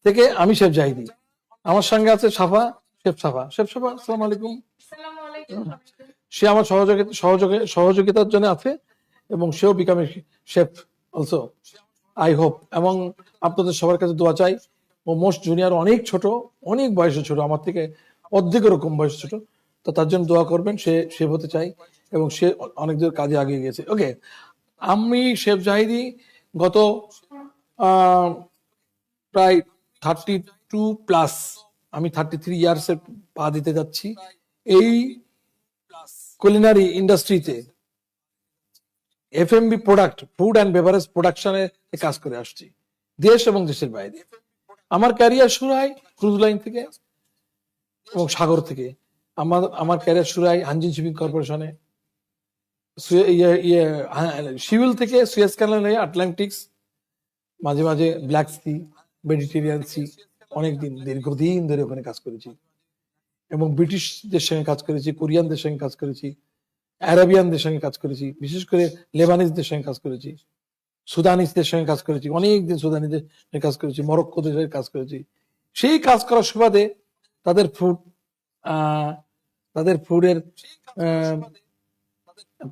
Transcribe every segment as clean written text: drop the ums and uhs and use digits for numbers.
থেকে আমি শেফ জাহিদি। আমার সঙ্গে আছে সাফা, শেফ সাফা। শেফ সাফা, আসসালামু আলাইকুম। সে আমার সহযোগিতার জন্য আছে এবং সেও বিকামে শেফ অলসো, আই হোপ। এবং আপনাদের সবার কাছে দোয়া চাই। ও মোস্ট জুনিয়র, অনেক ছোট, অনেক বয়সে ছোট, আমার থেকে অর্ধেক রকম বয়স ছোট। তো তার জন্য দোয়া করবেন, সে শেফ হতে চাই এবং সে অনেক দূর কাজে এগিয়ে গেছে। ওকে, আমি শেফ জাহিদি গত প্রায় 32+, আমি 33 ইয়ার্সে পা দিতে যাচ্ছি এই কুলিনারি ইন্ডাস্ট্রিতে। FMB product, food and beverage প্রোডাকশনে কাজ করে আসছি দেশ এবং দেশের বাইরে। আমার ক্যারিয়ার শুরু হয় ক্রুজ লাইন থেকে এবং সাগর থেকে। আমার ক্যারিয়ার শুরু হয় হানজিন শিপিং কর্পোরেশনে, শিউল থেকে সুয়েজ ক্যানাল হয়ে আটলান্টিক্স, মাঝে মাঝে ব্ল্যাক সি, মেডিটেরিয়ান সি, অনেকদিন দীর্ঘদিন ধরে ওখানে কাজ করেছি এবং ব্রিটিশদের সঙ্গে কাজ করেছি, কোরিয়ানদের সঙ্গে কাজ করেছি, আরাবিয়ানদের সঙ্গে কাজ করেছি, বিশেষ করে লেবানিজদের সঙ্গে কাজ করেছি, সুদানিসদের সঙ্গে কাজ করেছি, অনেকদিন সুদানিদের সঙ্গে কাজ করেছি, মরক্কোদের সঙ্গে কাজ করেছি। সেই কাজ করার সুবাদে তাদের ফুডের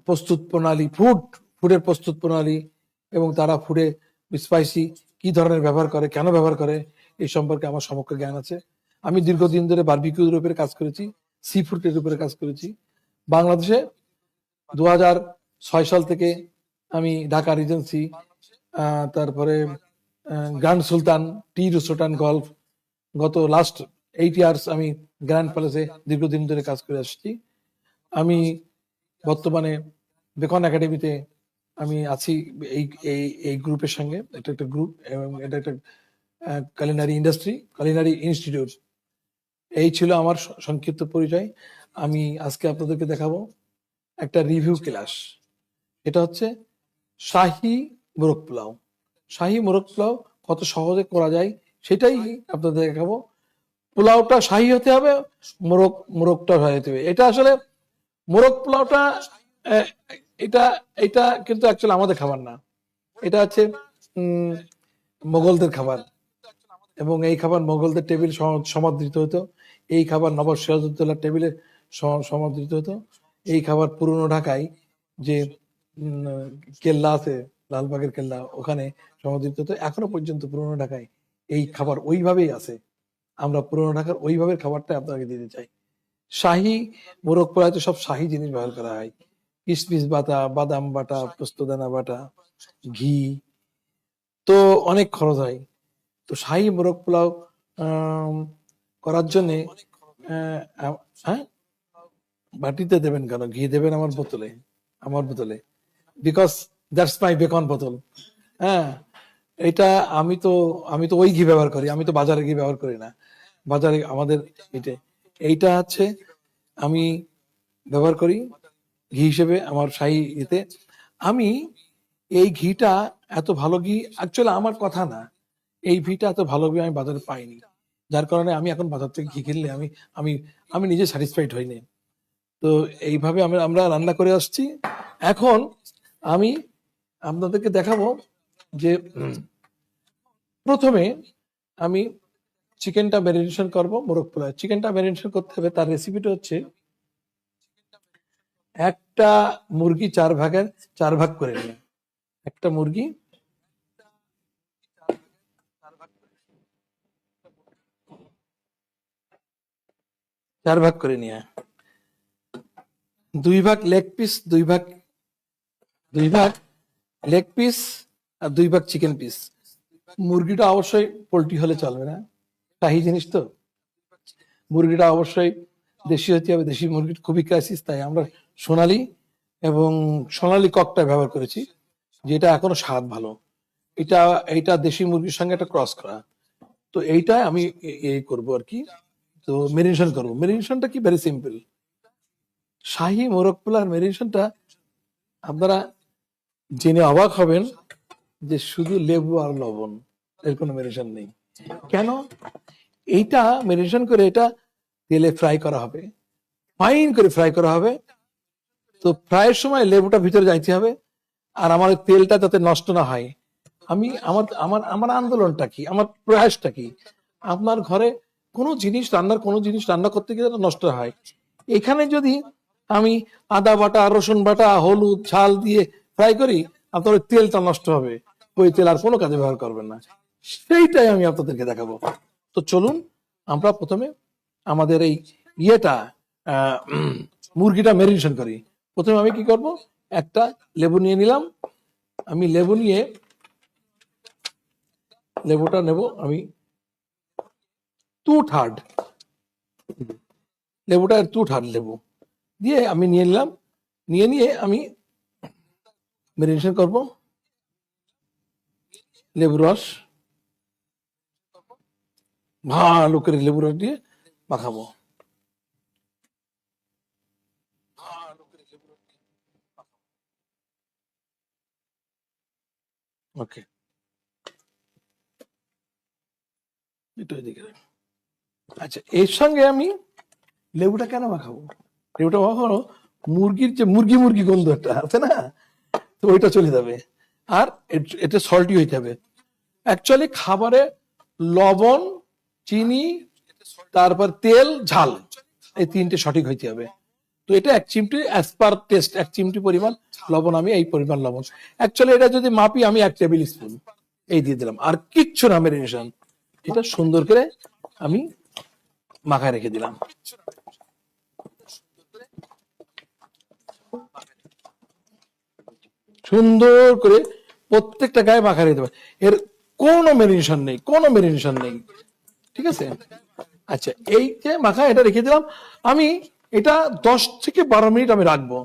প্রস্তুত প্রণালী, ফুডের প্রস্তুত প্রণালী এবং তারা ফুডে স্পাইসি কি ধরনের ব্যবহার করে, কেন ব্যবহার করে, এই সম্পর্কে আমার সমগ্র জ্ঞান আছে। আমি দীর্ঘদিন ধরে বারবিকিউর উপরে কাজ করেছি, সি ফুডের উপরে কাজ করেছি। বাংলাদেশে 2006 সাল থেকে আমি ঢাকা রিজেন্সি, তারপরে গ্র্যান্ড সুলতান, টি রুসোটান গল্ফ, গত লাস্ট 8 ইয়ার্স আমি গ্র্যান্ড প্যালেসে দীর্ঘদিন ধরে কাজ করে আসছি। আমি বর্তমানে বেকন একাডেমিতে আমি আছি এই গ্রুপের সঙ্গে। এটা একটা গ্রুপ এবং এটা একটা কুলিনারি ইনস্টিটিউট। এই ছিল আমার সংক্ষিপ্ত পরিচয়। আমি আজকে আপনাদেরকে দেখাবো একটা রিভিউ ক্লাস। এটা হচ্ছে শাহী মোরগ পোলাও। শাহী মোরগ পোলাও কত সহজে করা যায় সেটাই আপনাদের দেখাবো। পোলাওটা শাহী হতে হবে, মোরগটা হতে হবে। এটা আসলে মোরগ পোলাওটা এটা কিন্তু অ্যাকচুয়ালি আমাদের খাবার না, এটা হচ্ছে মোগলদের খাবার এবং এই খাবার মোগলদের টেবিল সমাদৃত হতো। এই খাবার নবাব সিরাজউদ্দৌলার টেবিলে সমাদৃত হতো। এই খাবার পুরনো ঢাকায় যে কেল্লা আছে, লালবাগের কেল্লা, ওখানে সমাদৃত হতো। এখনো পর্যন্ত পুরনো ঢাকায় এই খাবার ওইভাবেই আছে। আমরা পুরনো ঢাকার ওইভাবে খাবারটা আপনাকে দিতে চাই। শাহী মোরগ পোলাওতে সব শাহী জিনিস ব্যবহার করা হয়, কিশমিশ বাটা, বাদাম বাটা, পোস্তদানা বাটা, ঘি, তো অনেক খরচ হয়। তো শাহী মোরগ পোলাও করার জন্যে হ্যাঁ, বাটিতে দেবেন কেন, ঘি দেবেন আমার বোতলে, বিকজ দ্যাটস মাই বেকন বোতল। হ্যাঁ, এটা আমি তো ওই ঘি ব্যবহার করি, আমি তো বাজারে ঘি ব্যবহার করি না। বাজারে আমাদের এইটা হচ্ছে আমি ব্যবহার করি ঘি হিসেবে আমার শাহী ইতে। আমি এই ঘিটা এত ভালো ঘি অ্যাকচুয়ালি আমার কথা না, এই ঘিটা এত ভালো ঘি আমি বাজারে পাইনি, যার কারণে আমি এখন বাজার থেকে ঘি কিনলে আমি নিজে স্যাটিসফাইড হইনি। তো এইভাবে আমরা রান্না করে আসছি। এখন আমি আপনাদেরকে দেখাবো যে প্রথমে আমি চিকেনটা ম্যারিনেশন করবো। মোরগ পোলাও চিকেনটা ম্যারিনেশন করতে হবে, তার রেসিপিটা হচ্ছে একটা মুরগি 4 ভাগ করে নিয়ে, একটা মুরগি 4 ভাগ করে নিয়ে, 2 ভাগ লেগ পিস, 2 ভাগ লেগ পিস আর 2 ভাগ চিকেন পিস। মুরগিটা অবশ্যই পোল্ট্রি হলে চলবে না, শাহী জিনিস তো। মুরগিটা অবশ্যই দেশি হতে হবে, দেশি মুরগির খুবই ক্রাইসিস, তাই আমরা সোনালী ককটা ব্যবহার করেছি, যেটা এখনো স্বাদ ভালো। এটা দেশি মুরগির সঙ্গে একটা ক্রস করা। তো এইটা আমি করবো আর কি। তো মেরিনেশন করবো। মেরিনেশনটা কি, ভেরি সিম্পল। শাহী মোরগ পোলার মেরিনেশনটা আপনারা জেনে অবাক হবেন যে শুধু লেবু আর লবণ, এর কোনো মেরিনেশন নেই। কেন? এইটা মেরিনেশন করে এটা তেলে ফ্রাই করা হবে, ফাইন করে ফ্রাই করা হবে। তো ফ্রাইয়ের সময় লেবুটা ভিতরে যাইতে হবে, আর আমার তেলটা যাতে নষ্ট না হয়। আমার আন্দোলনটা কি, আমার প্রয়াসটা কি, আপনার ঘরে কোনো জিনিস রান্না করতে গেলে নষ্ট হয়। এখানে যদি আমি আদা বাটা, রসুন বাটা, হলুদ, ঝাল দিয়ে ফ্রাই করি, আপনার ওই তেলটা নষ্ট হবে, ওই তেল আর কোনো কাজে ব্যবহার করবেন না। সেইটাই আমি আপনাদেরকে দেখাবো। তো চলুন আমরা প্রথমে আমাদের এই ইয়েটা মুরগিটা ম্যারিনেশন করি। প্রথমে আমি কি করব, একটা লেবু নিয়ে নিলাম। আমি লেবু নিয়ে লেবুটা নেব আমি 2/3, লেবুটা 2/3 লেবু দিয়ে আমি নিয়ে নিলাম। নিয়ে আমি ম্যারিনেশন করব। লেবু রস ভালো করে লেবু রস দিয়ে মাখাবো। ওকে, আচ্ছা, এর সঙ্গে আমি লেবুটা কেন মাখাবো? লেবুটা মাখানো মুরগির যে মুরগি মুরগি গন্ধটা আছে না, তো ওইটা চলে যাবে, আর এটা সল্টি হইতে হবে। অ্যাকচুয়ালি খাবারে লবণ, চিনি, তারপর তেল, ঝাল, এই তিনটে সঠিক হইতে হবে। তো এটা 1 চিমটি অ্যাজ পার টেস্ট, 1 চিমটি পরিমাণ লবণ, আমি এই পরিমাণ লবণ। অ্যাকচুয়ালি এটা যদি মাপি আমি 1 টেবিল স্পুন এই দিয়ে দিলাম, আর কিচ্ছু না ম্যারিনেশন। এটা সুন্দর করে আমি মাখায় রেখে দিলাম। সুন্দর করে প্রত্যেকটা গায়ে মাখা রেখে দেবে, এর কোনো ম্যারিনেশন নেই, ঠিক আছে? আচ্ছা, এই যে মাখা এটা রেখে দিলাম আমি, এটা 10 থেকে 12 মিনিট আমি রাখবো।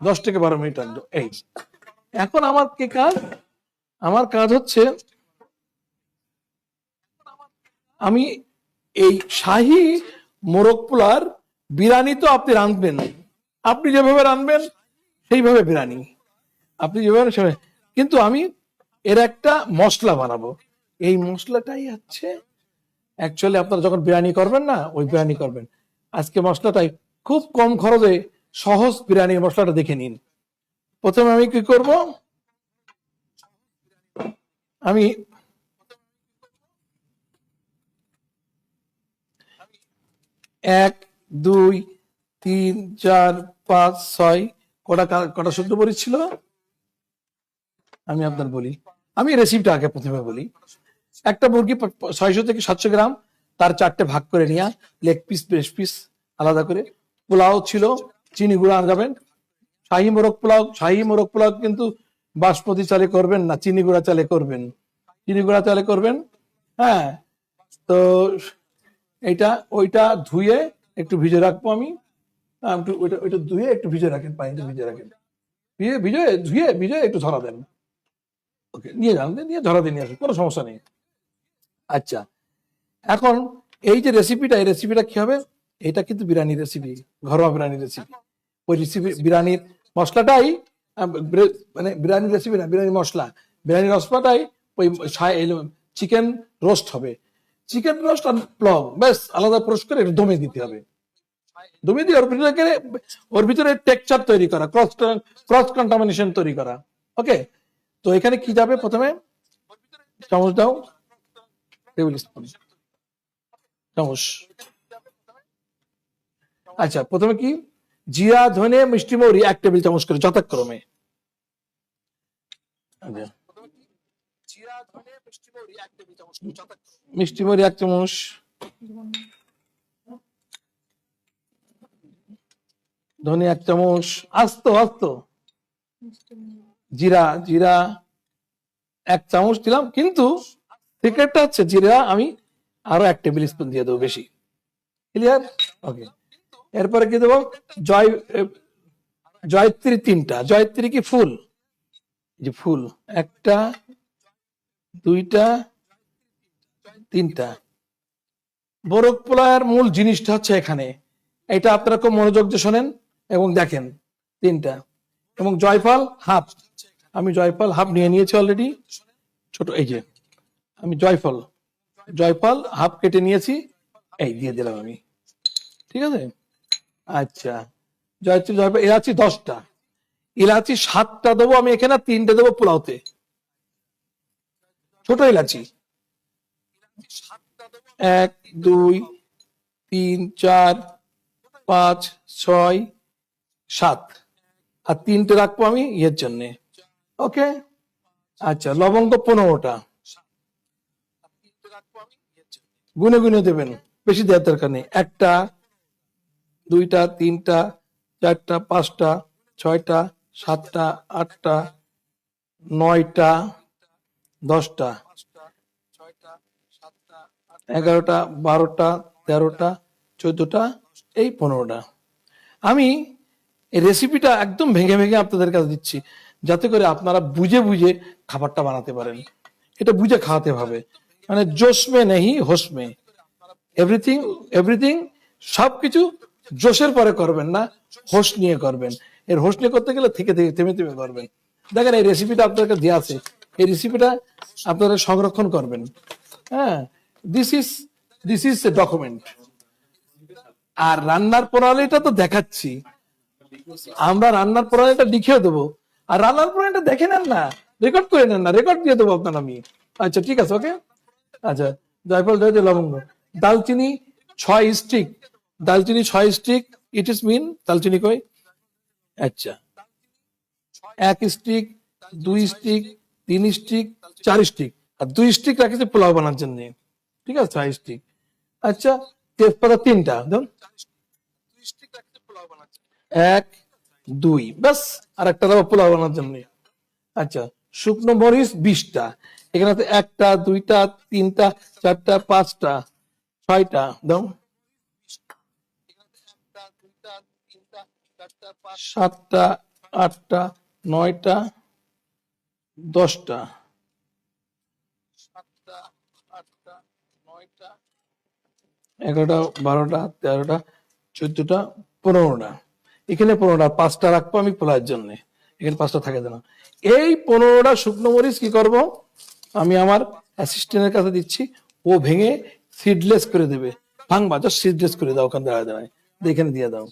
10 থেকে 12 মিনিট রাখবো। এই এখন আমার কি কাজ? আমার কাজ হচ্ছে আমি এই শাহী মোরগ পোলার বিরিয়ানি তো আপনি রাঁধবেন, আপনি যেভাবে রাঁধবেন সেইভাবে বিরিয়ানি আপনি যেভাবে, কিন্তু আমি এর একটা মশলা বানাবো। এই মশলাটাই হচ্ছে অ্যাকচুয়ালি আপনারা যখন বিরিয়ানি করবেন না, ওই বিরিয়ানি করবেন। আজকে মশলাটাই খুব কম খরচে সহজ বিরিয়ানির মশলাটা দেখে নিন। প্রথমে আমি কি করব, আমি 1 2 3 4 5 6 কটা শুকনো মরিচ ছিল আমি আপনার বলি, আমি রেসিপিটা আগে প্রথমে বলি। একটা মুরগি 600 থেকে 700 গ্রাম, তার 4টে ভাগ করে নিয়ে, লেগ পিস ব্রেস্ট পিস আলাদা করে। পোলাও ছিল, চিনি গুঁড়া আনবেন। শাহী মোরগ পোলাও কিন্তু বাসমতি চালে করবেন না, চিনি গুঁড়া চালে করবেন, হ্যাঁ। তো এইটা ওইটা ধুয়ে একটু ভিজে রাখবো আমি। ওইটা ধুয়ে একটু ভিজে রাখেন, পানিতে ভিজে রাখেন, ভিজে একটু ধরা দেন। ওকে, নিয়ে যান, নিয়ে ধরা দিয়ে নিয়ে আসুন, কোনো সমস্যা নেই। আচ্ছা, এখন এই যে রেসিপিটা, এই রেসিপিটা কি হবে? এটা কিন্তু বিরিয়ানির রেসিপি, ঘরোয়া বিরিয়ানির রেসিপি। ওই রেসিপি বিরিয়ানির মশলাটাই, মানে বিরিয়ানির রেসিপি না, বিরিয়ানির মশলাটাই ওই চিকেন রোস্ট হবে। চিকেন রোস্ট আর প্লব ব্যাস আলাদা প্রসেস করে এটা দমে দিতে হবে। দমে দিয়ে ওর ভিতরে টেক্সচার তৈরি করা, ক্রস কন্টামিনেশন তৈরি করা। ওকে, তো এখানে কি যাবে? প্রথমে চামচ দাও, টেবিল স্পুন, চামচ। আচ্ছা, প্রথমে কি? জিরা, ধনে, মিষ্টি মৌরি 1 টেবিল চামচ করে যথাক্রমে। মিষ্টি মৌরি 1 চামচ, ধনে 1 চামচ, আস্ত জিরা 1 চামচ দিলাম, কিন্তু সিক্রেটটা হচ্ছে জিরা আমি আরো 1 টেবিল স্পুন দিয়ে দেবো বেশি। ক্লিয়ার? ওকে, এরপরে কি দেবো? জয়ত্রী 3টা। জয়ত্রী কি ফুল? যে ফুল, 1টা 2টা 3টা। মোরগ পোলাওয়ের মূল জিনিসটা হচ্ছে এখানে, এটা আপনারা খুব মনোযোগ দিয়ে শোনেন এবং দেখেন। 3টা, এবং জয়ফল হাফ, আমি জয়ফল হাফ নিয়ে নিয়েছি অলরেডি, ছোট। এই যে আমি জয়ফল হাফ কেটে নিয়েছি, এই দিয়ে দিলাম আমি, ঠিক আছে? আচ্ছা, জয়ফল এলাচি 10টা, এলাচি 7টা দেবো আমি এখানে, 3টে দেবো পোলাওতে, ছোট এলাচি। 1 2 3 4 5 6 7 আর 3টে রাখবো আমি এর জন্য। ওকে, আচ্ছা লবঙ্গ 15টা, গুনে গুনে দেবেন, বেশি দেওয়ার দরকার নেই। 1টা 2টা 3টা 4টা 5টা 6টা 7টা 8টা 9টা 10টা 11টা 12টা 13টা 14টা এই 15টা। আমি এই রেসিপিটা একদম ভেঙে ভেঙে আপনাদের কাছে দিচ্ছি যাতে করে আপনারা বুঝে বুঝে খাবারটা বানাতে পারেন। এটা বুঝে খাওয়াতে হবে, মানে জোশ মে নেই হোশ মে। এভরিথিং এভরিথিং সবকিছু জোশের পরে করবেন না, হোশ নিয়ে করবেন। এর হোশ নিয়ে করতে গেলে থেকে থেকে থেমে থেমে করবেন। দেখেন এই রেসিপিটা আপনাদের কাছে দেওয়া আছে, এই রেসিপিটা আপনারা সংরক্ষণ করবেন। হ্যাঁ, দিস ইজ এ ডকুমেন্ট। আর রান্নার প্রণালীটা তো দেখাচ্ছি, আমরা রান্নার প্রণালীটা লিখেও দেবো, আর রান্নার প্রণালীটা দেখে নেন না, রেকর্ড করে নেন না, রেকর্ড দিয়ে দেবো আপনার আমি। আচ্ছা ঠিক আছে, ওকে। আচ্ছা, জয়ফল জয়তে লবঙ্গ, দালচিনি 6 স্টিক, দালচিনি 6 স্টিক, ইট ইজ মিন দালচিনি কই? আচ্ছা 1 স্টিক 2 স্টিক 3 স্টিক 4 স্টিক, আর 2 স্টিক রাখিছে পোলাও বানার জন্য, ঠিক আছে 6 স্টিক। আচ্ছা তেজপাতা 3টা ধরুন, 1 2 ব্যাস, আর একটা দেবো পোলাও বানার জন্য। আচ্ছা শুকনো মরিচ 20টা, এখানে তো 1টা 2টা 3টা 4টা 5টা 6টা দাও, 7টা 8টা 9টা 10টা, 11টা 12টা 13টা 14টা 15টা, এখানে 15টা, 5টা রাখবো আমি পোলাওর জন্য, এখানে 5টা থাকে না। এই 15টা শুকনো মরিচ কি করব, আমি আমার অ্যাসিস্ট্যান্টের কাছে দিচ্ছি, ও ভেঙে সিডলেস করে দেবে। ভাঙবা, জাস্ট সিডলেস করে দাও, ওখানে দাঁড়ায় দাঁড়ায় এখানে দিয়ে দাও।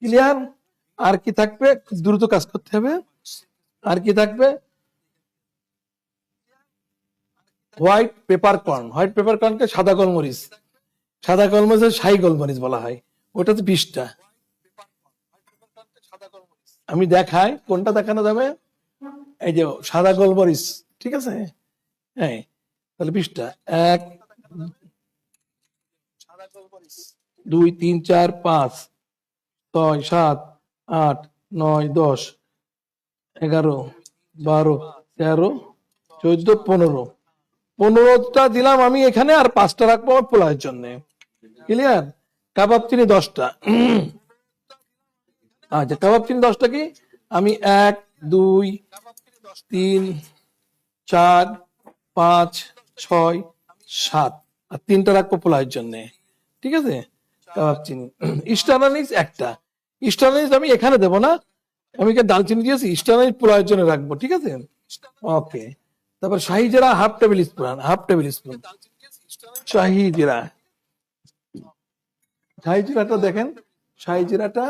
ক্লিয়ার? আর কি থাকবে, দ্রুত কাজ করতে হবে। আর কি থাকবে, white pepper corn, white pepper কর্নকে সাদা গোলমরিচ, সাদা গোলমরিচের শাহী গোলমরিচ বলা হয়, ওটা তো 20টা। আমি দেখাই কোনটা দেখানো যাবে, এই যে সাদা গোলমরিচ, ঠিক আছে। হ্যাঁ তাহলে 20টা, 1 2 3 4 5 6 7 8 9 10 11 12 13 14 15, 15টা দিলাম আমি এখানে, আর 5টা রাখবো আমার পোলাওয়ের জন্য। ক্লিয়ার? কাবাব চিনি 10টা। আচ্ছা কাবাব চিনি 10টা কি, আমি 1 2 3 4 5 6 7 আর 3টা রাখবো পোলাওয়ের জন্য, ঠিক আছে। কাবাব চিনি। স্টার আনিস 1টা, স্টার আনিস আমি এখানে দেবো না, আমি এখানে দালচিনি দিয়েছি, স্টার আনিস পোলাওয়ের জন্য রাখবো, ঠিক আছে। ওকে, তারপর শাহি জিরা half tablespoon, half tablespoon শাহি জিরা। শাহি জিরাটা দেখেন, শাহি জিরাটা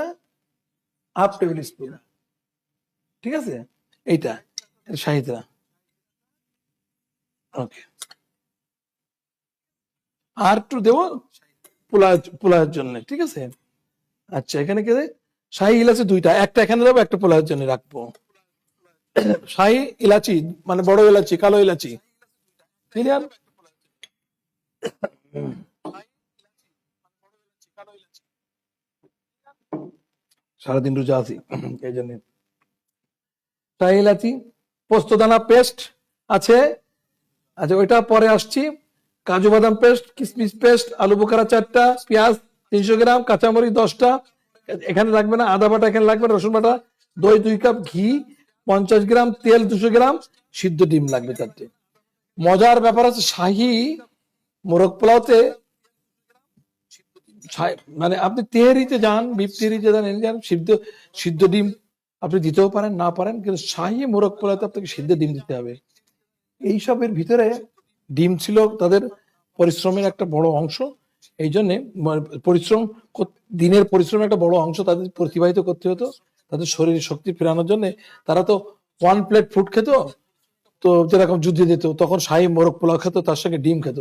হাফ টেবিল স্পুন, ঠিক আছে, এইটা শাহি জিরা। ওকে, আর একটু দেবো পোলাওয়ের জন্য, ঠিক আছে। আচ্ছা এখানে কে শাহি ইলাচি 2টা, একটা এখানে দেবো, একটা পোলাওয়ের জন্য রাখবো। শাহি ইলাচি মানে বড় ইলাচি, কালো ইলাচি। ক্লিয়ার? সারাদিন রোজা আছি এই জন্য। শাহি ইলাচি, পোস্তদানা পেস্ট আছে, আচ্ছা ওইটা পরে আসছি। কাজু বাদাম পেস্ট, কিশমিশ পেস্ট, আলু বোখারা 4টা, পেঁয়াজ 300 গ্রাম, কাঁচামরিচ 10টা, এখানে লাগবে না, আদা বাটা এখানে লাগবে না, রসুন বাটা, দই 2 কাপ, ঘি 50 গ্রাম, তেল 200 গ্রাম, সিদ্ধ ডিম লাগবে 4টে। মজার ব্যাপার আছে, শাহি মোরগ পোলাওতে মানে আপনি তেহরিতে যান, বিফ তেহরিতে যান, সিদ্ধ সিদ্ধ ডিম আপনি দিতেও পারেন না পারেন, কিন্তু শাহি মোরগ পোলাওতে আপনাকে সিদ্ধ ডিম দিতে হবে। এইসবের ভিতরে ডিম ছিল তাদের পরিশ্রমের একটা বড় অংশ, এই জন্যে পরিশ্রম, দিনের পরিশ্রমের একটা বড় অংশ তাদের প্রতিবাহিত করতে হতো, তাদের শরীরে শক্তি ফেরানোর জন্য। তারা তো 1 প্লেট ফুড খেত, তো যেরকম যুদ্ধে যেত তখন শাহী মোরগ পোলাও খেত, তার সঙ্গে ডিম খেত।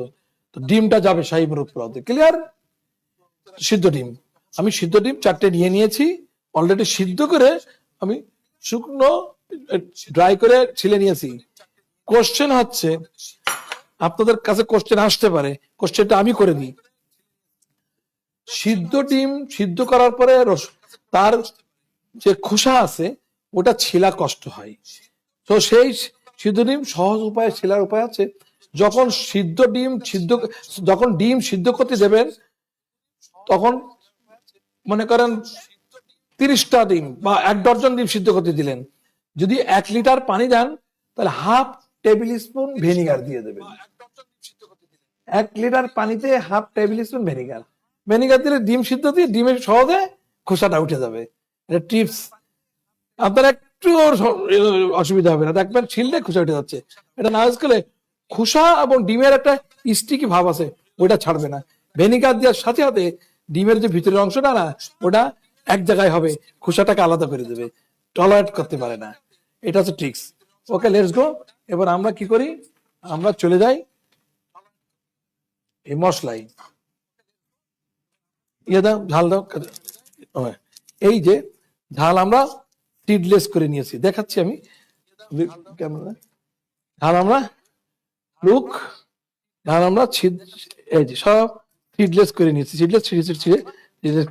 তো ডিমটা যাবে শাহী মোরগ পোলাওতে। ক্লিয়ার? সিদ্ধ ডিম, আমি সিদ্ধ ডিম 4টে নিয়ে নিয়েছি, অলরেডি সিদ্ধ করে আমি শুকনো ড্রাই করে ছিলে নিয়েছি। কোশ্চেন হচ্ছে, আপনাদের কাছে কোশ্চেন আসতে পারে, কোশ্চেনটা আমি করে দিই। সিদ্ধ ডিম সিদ্ধ করার পরে তার যে খোসা আছে ওটা ছিলা কষ্ট হয়। তো সেই সিদ্ধ ডিম সহজ উপায়, ছিলার উপায় আছে, যখন ডিম সিদ্ধ করতে দেবেন, তখন মনে করেন 30টা ডিম বা 1 ডজন ডিম সিদ্ধ করতে দিলেন, যদি 1 লিটার পানি দেন তাহলে হাফ টেবিল স্পুন ভিনিগার দিয়ে দেবেন। 1 লিটার পানিতে হাফ টেবিল স্পুন ভিনিগার দিলে ডিম সিদ্ধ দিয়ে ডিমের সহজে খোসাটা উঠে যাবে। এটা টিপস, আপনার একটু অসুবিধা হবে না, দেখবেন ছিললে খোসা উঠে যাচ্ছে। এটা না ইউজ করলে খোসা এবং ডিমের একটা স্টিকি ভাব আছে, ওইটা ছাড়বে না। ভিনিগার দেওয়ার সাথে সাথে ডিমের যে ভিতরের অংশটা না, ওটা এক জায়গায় হবে, খোসাটাকে আলাদা করে দেবে, টলারেট করতে পারে না। এটা হচ্ছে ট্রিক্স। Okay, let's go. এবার আমরা কি করি, আমরা চলে যাই এই মশলাই, দাও, ঝাল দাও। এই যে ঝাল আমরা সিডলেস করে নিয়েছি, দেখাচ্ছি আমি ঝাল আমরা এই যে সব সিডলেস করে নিয়েছি, সিডলেস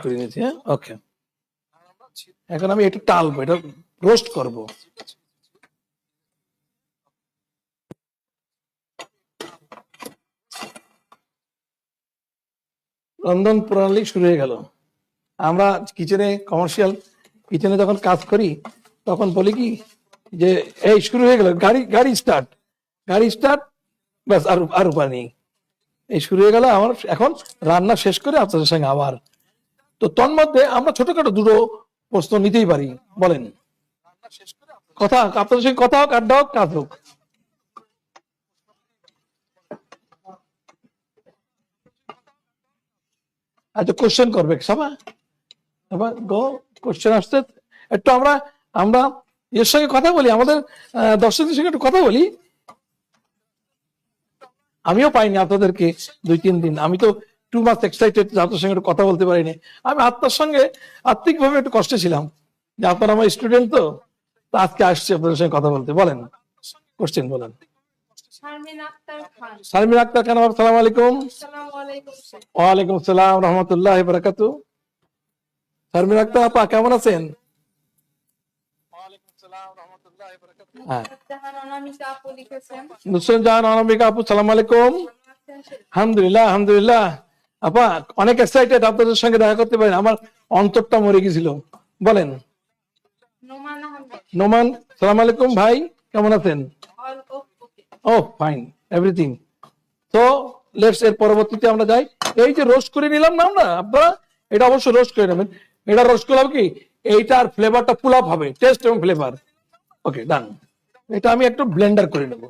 করে নিয়েছি। হ্যাঁ, ওকে। এখন আমি একটু টালবো, এটা রোস্ট করব। রন্ধন প্রণালী শুরু হয়ে গেল। আমরা কমার্শিয়াল কিচেনে যখন কাজ করি তখন বলি কি যে এই শুরু হয়ে গেল, গাড়ি স্টার্ট, ব্যাস, আর উপায় নেই, এই শুরু হয়ে গেল আমার। এখন রান্না শেষ করে আপনাদের সঙ্গে আবার। তো তন্মধ্যে আমরা ছোটখাটো দুটো প্রশ্ন নিতেই পারি, বলেন। কথা, আপনাদের সঙ্গে কথা হোক, আড্ডা হোক, কাজ হোক। আচ্ছা, কোশ্চেন করবে সবাই, কোশ্চেন আসতে একটু আমরা এর সঙ্গে কথা বলি, আমাদের দর্শকদের সঙ্গে একটু কথা বলি। আমিও পাইনি আপনাদেরকে 2-3 দিন, আমি তো টু মাচ এক্সাইটেড আপনার সঙ্গে একটু কথা বলতে পারিনি। আমি আত্মার সঙ্গে আত্মিকভাবে একটু কষ্টে ছিলাম যে আপনারা আমার স্টুডেন্ট, তো আজকে আসছি আপনাদের সঙ্গে কথা বলতে। বলেন, কোশ্চেন বলেন। শারমিন আক্তার খান, আসসালামু আলাইকুম। ওয়ালাইকুম আসসালাম রহমতুল্লাহ বারাকাতু। শারমিন আক্তার আপা কেমন আছেন? নুসরাত জাহান অনামিকা আপু, সালাম আলাইকুম। আলহামদুলিল্লাহ আপা, অনেক এক্সাইটেড আপনাদের সঙ্গে দেখা করতে পারেন, আমার অন্তরটা মরে গেছিল। বলেন। নোমান, সালাম আলাইকুম ভাই, কেমন আছেন? ও ফাইন, এভরিথিং। তো লেটস, এর পরবর্তীতে আমরা যাই। এই যে রোস্ট করে নিলাম না আমরা, আপনারা এটা অবশ্যই রোস্ট করে নেবেন। এটা রোস্ট করলাম কি, এইটার ফ্লেভারটা পুল আপ হবে, টেস্ট এবং ফ্লেভার। ওকে, ডান। এটা আমি একটু ব্লেন্ডার করে নেব।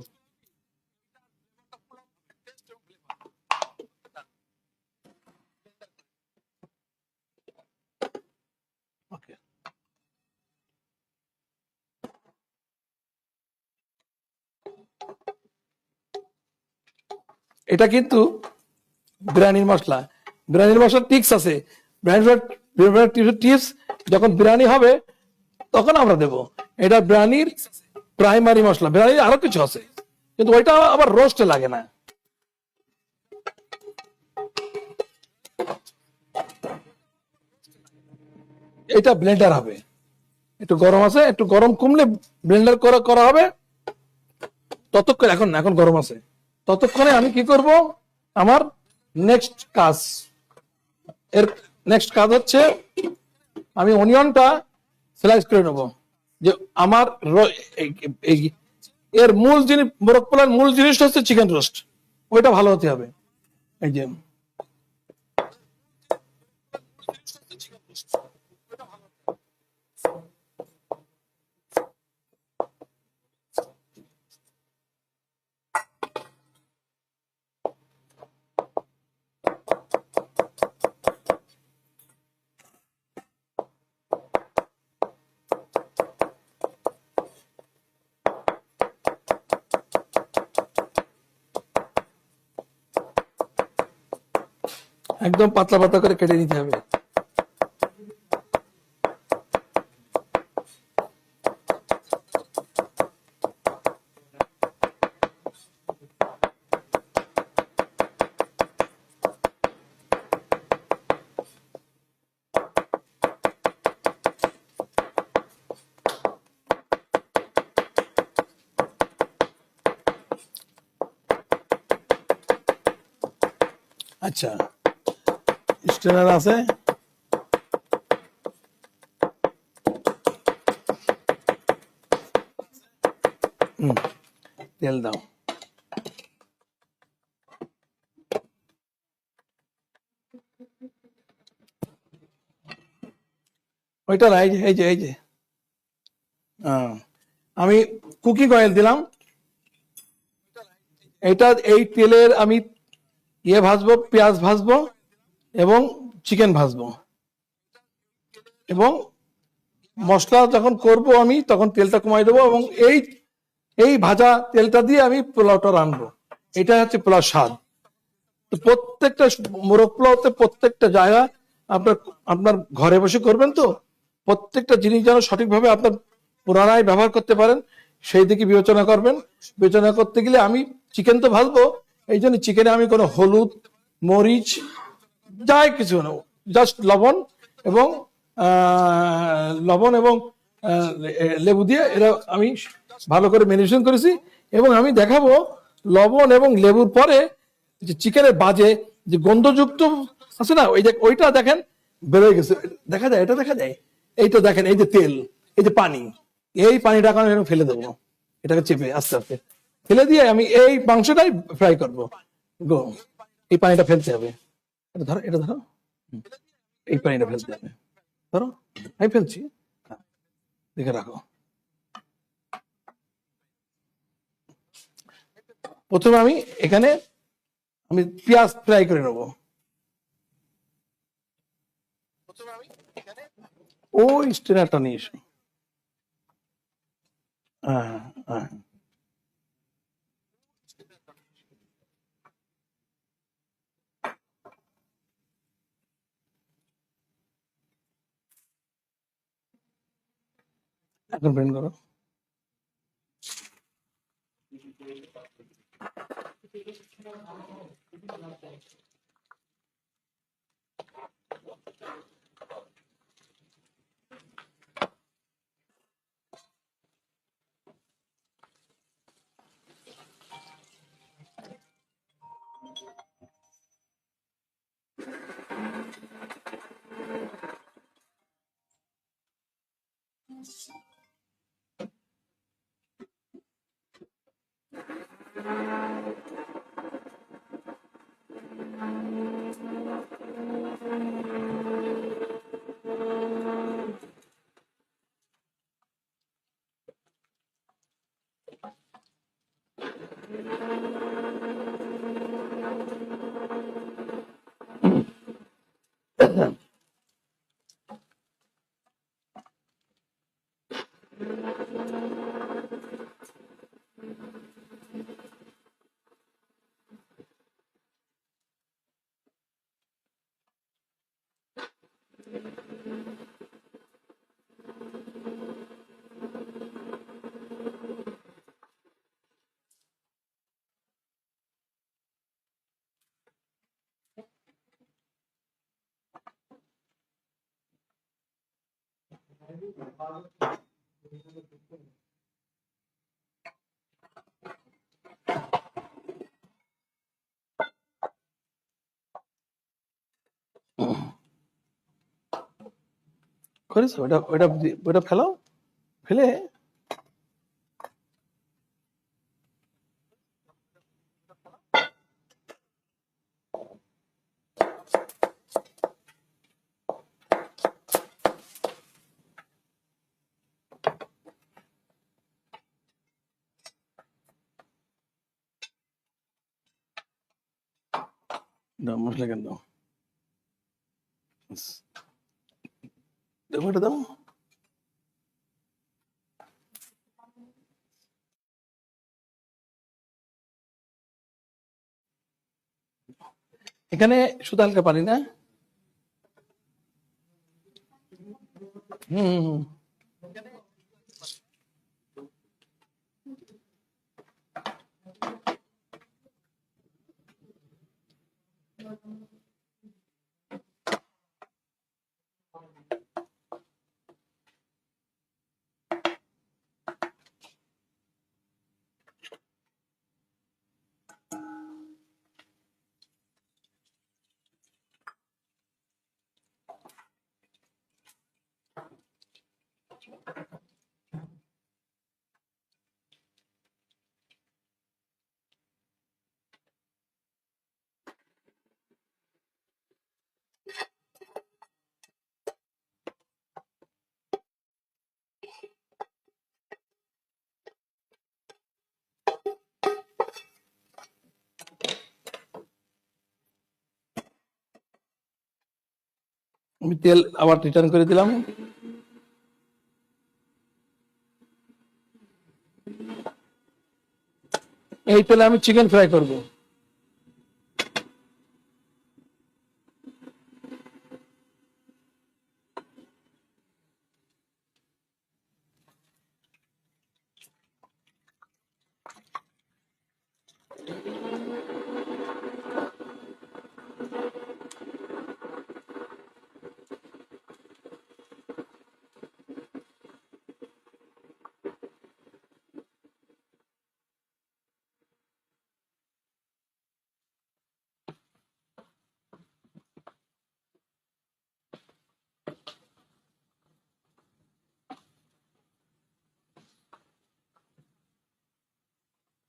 এটা কিন্তু বিরিয়ানির মশলা, টিপস আছে। টিপস যখন বিরিয়ানি হবে তখন আমরা দেব। এটা বিরিয়ানির প্রাইমারি মশলা, বিরিয়ানির আরো কিছু আছে কিন্তু ওইটা আবার রোস্টে লাগে না। এটা ব্লেন্ডার হবে, একটু গরম আছে, একটু গরম কমলে ব্লেন্ডার করা হবে। ততক্ষণ এখন গরম আছে, ততক্ষণে আমি কি করব, আমার নেক্সট কাজ হচ্ছে আমি অনিয়নটা স্লাইস করে নেব। যে আমার এর মূল জিনিস, মোরগ পোলার মূল জিনিসটা হচ্ছে চিকেন রোস্ট, ওইটা ভালো হতে হবে। এই যে একদম পাতলা পাতলা করে কেটে নিতে হবে। আচ্ছা, স্ট্রেনার আছে? তেল দাও। ওইটা না, এই যে আমি কুকিং অয়েল দিলাম। এই তেলের আমি ভাজবো, পেঁয়াজ ভাজবো এবং চিকেন ভাজবো, এবং মশলা যখন করব আমি তখন তেলটা কমাই দেবো, এবং এই ভাজা তেলটা দিয়ে আমি পোলাওটা রান্নবো। এটা হচ্ছে পোলাও স্বাদ। তো প্রত্যেকটা মোরগ পোলাওতে প্রত্যেকটা জায়গা আপনার আপনার ঘরে বসে করবেন, তো প্রত্যেকটা জিনিস যেন সঠিকভাবে আপনার পুনরায় ব্যবহার করতে পারেন সেই দিকে বিবেচনা করবেন। বিবেচনা করতে গেলে আমি চিকেন তো ভাজবো, এই জন্য চিকেনে আমি কোনো হলুদ, মরিচ, যাই কিছু না, জাস্ট লবণ এবং লেবু দিয়ে এরা আমি ভালো করে ম্যারিনেশন করেছি। এবং আমি দেখাবো লবণ এবং লেবুর পরে যে চিকেনের বাজে যে গন্ধযুক্ত আছে না, ওইটা দেখেন বেরোয় গেছে, দেখা যায়, এটা দেখা যায়। এইটা দেখেন, এই যে তেল, এই যে পানি, এই পানিটা আমি ফেলে দেবো, এটাকে চেপে আস্তে আস্তে ফেলে দিয়ে আমি এই মাংসটাই ফ্রাই করবো। গো, এই পানিটা ফেলতে হবে। এটা ধরো, এটা ধরো, এই পানিটা ফেলতে হবে। ধরো, আমি ফেলছি, দেখে রাখো। প্রথমে এখানে আমি পেঁয়াজ ফ্রাই করে নেবো। ওই স্ট্রেনারটা নিয়ে এসো। হ্যাঁ, হ্যাঁ, এখন ব্লেন্ড করো। করেছো? ওটা ওটা ওটা ফেলাও, ফেলে দাও, মশলা কেন দাও, দেখো এটা দাও। এখানে শুধু হালকা পানি না। হুম। আমি তেল আবার রিটার্ন করে দিলাম। এই তেলে আমি চিকেন ফ্রাই করব।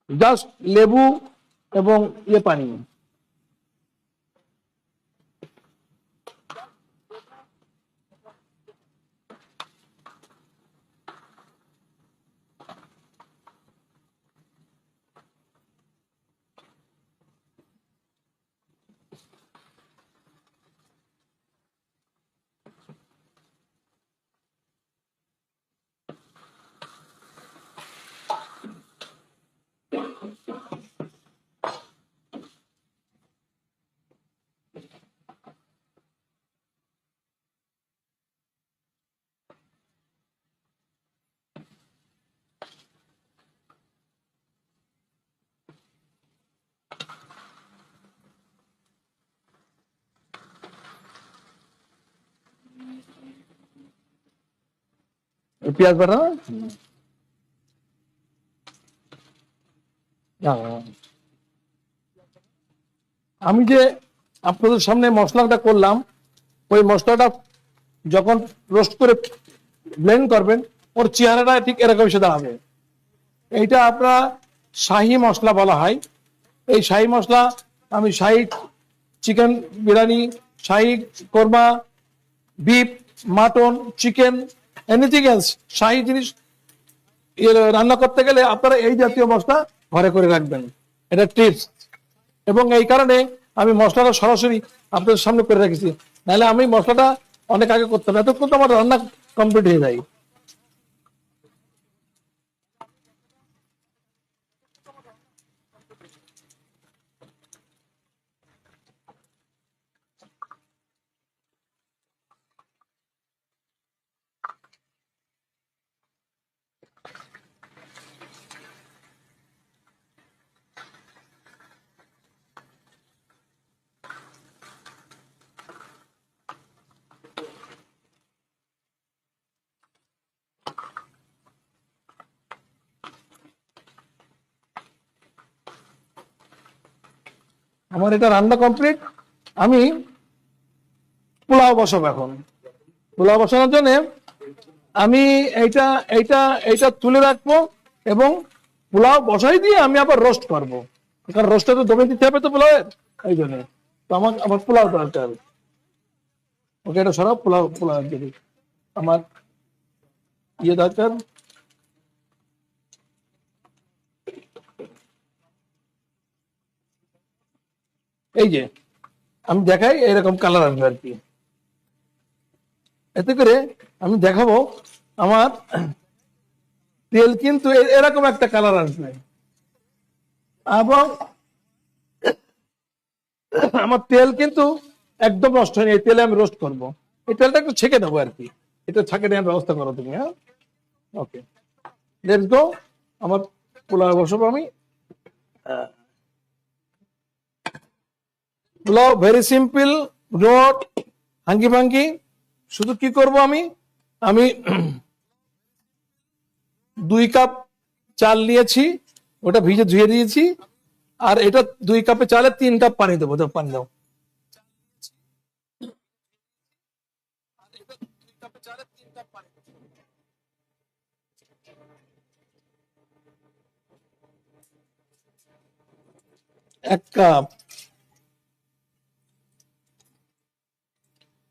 জাস্ট লেবু এবং পানি। পেঁয়াজ বাটা না। আমি যে আপনাদের সামনে মশলাটা করলাম, ওই মশলাটা যখন রোস্ট করে ব্লেন্ড করবেন, ওর চেহারাটা ঠিক এরকম এসে দাঁড়াবে। এইটা আপনার শাহি মশলা বলা হয়। এই শাহি মশলা আমি শাহি চিকেন বিরিয়ানি, শাহি korma, beef, mutton, chicken, anything else শাহি জিনিস রান্না করতে গেলে আপনারা এই জাতীয় মশলা ঘরে করে রাখবেন। এটা টিপস। এবং এই কারণে আমি মশলাটা সরাসরি আপনাদের সামনে করে রেখেছি, নাহলে আমি মশলাটা অনেক আগে করতাম, এতক্ষণ তো আমার রান্না কমপ্লিট হয়ে যায়। আমার এটা রান্না কমপ্লিট। আমি পোলাও বসাবো এখন। পোলাও বসানোর জন্য আমি এইটা এইটা এইটা তুলে রাখবো এবং পোলাও বসাই দিয়ে আমি আবার রোস্ট করবো, কারণ রোস্টটা তো দমে দিতে হবে তো পোলাওয়ের, এই জন্য। তো আমার আবার পোলাও দরকার। ওকে, এটা সরাব। পোলাও পোলাও দিবি আমার দরকার। এই যে আমি দেখাই, এরকম কালার আসবে আর কি। এতে করে আমি দেখাবো আমার তেল কিন্তু এরকম একটা কালার আসবে। এবং আমার তেল কিন্তু একদম নষ্ট হয়নি, এই তেলে আমি রোস্ট করব। এই তেলটা একটু ছেঁকে দেবো আর কি, এটা ছেঁকে নেওয়ার ব্যবস্থা করো তুমি। হ্যাঁ, ওকে, লেটস গো। আমার পোলাও বসাবো আমি। পোলাও ভেরি সিম্পল, নট হাঙ্গি ভাঙ্গি। শুধু কি করব আমি, আমি 2 কাপ চাল নিয়েছি, ওটা ভিজে ধুয়ে দিয়েছি। আর এটা 2 কাপে চালে 3 কাপ পানি দেবো। পানি দাও। 1 কাপ,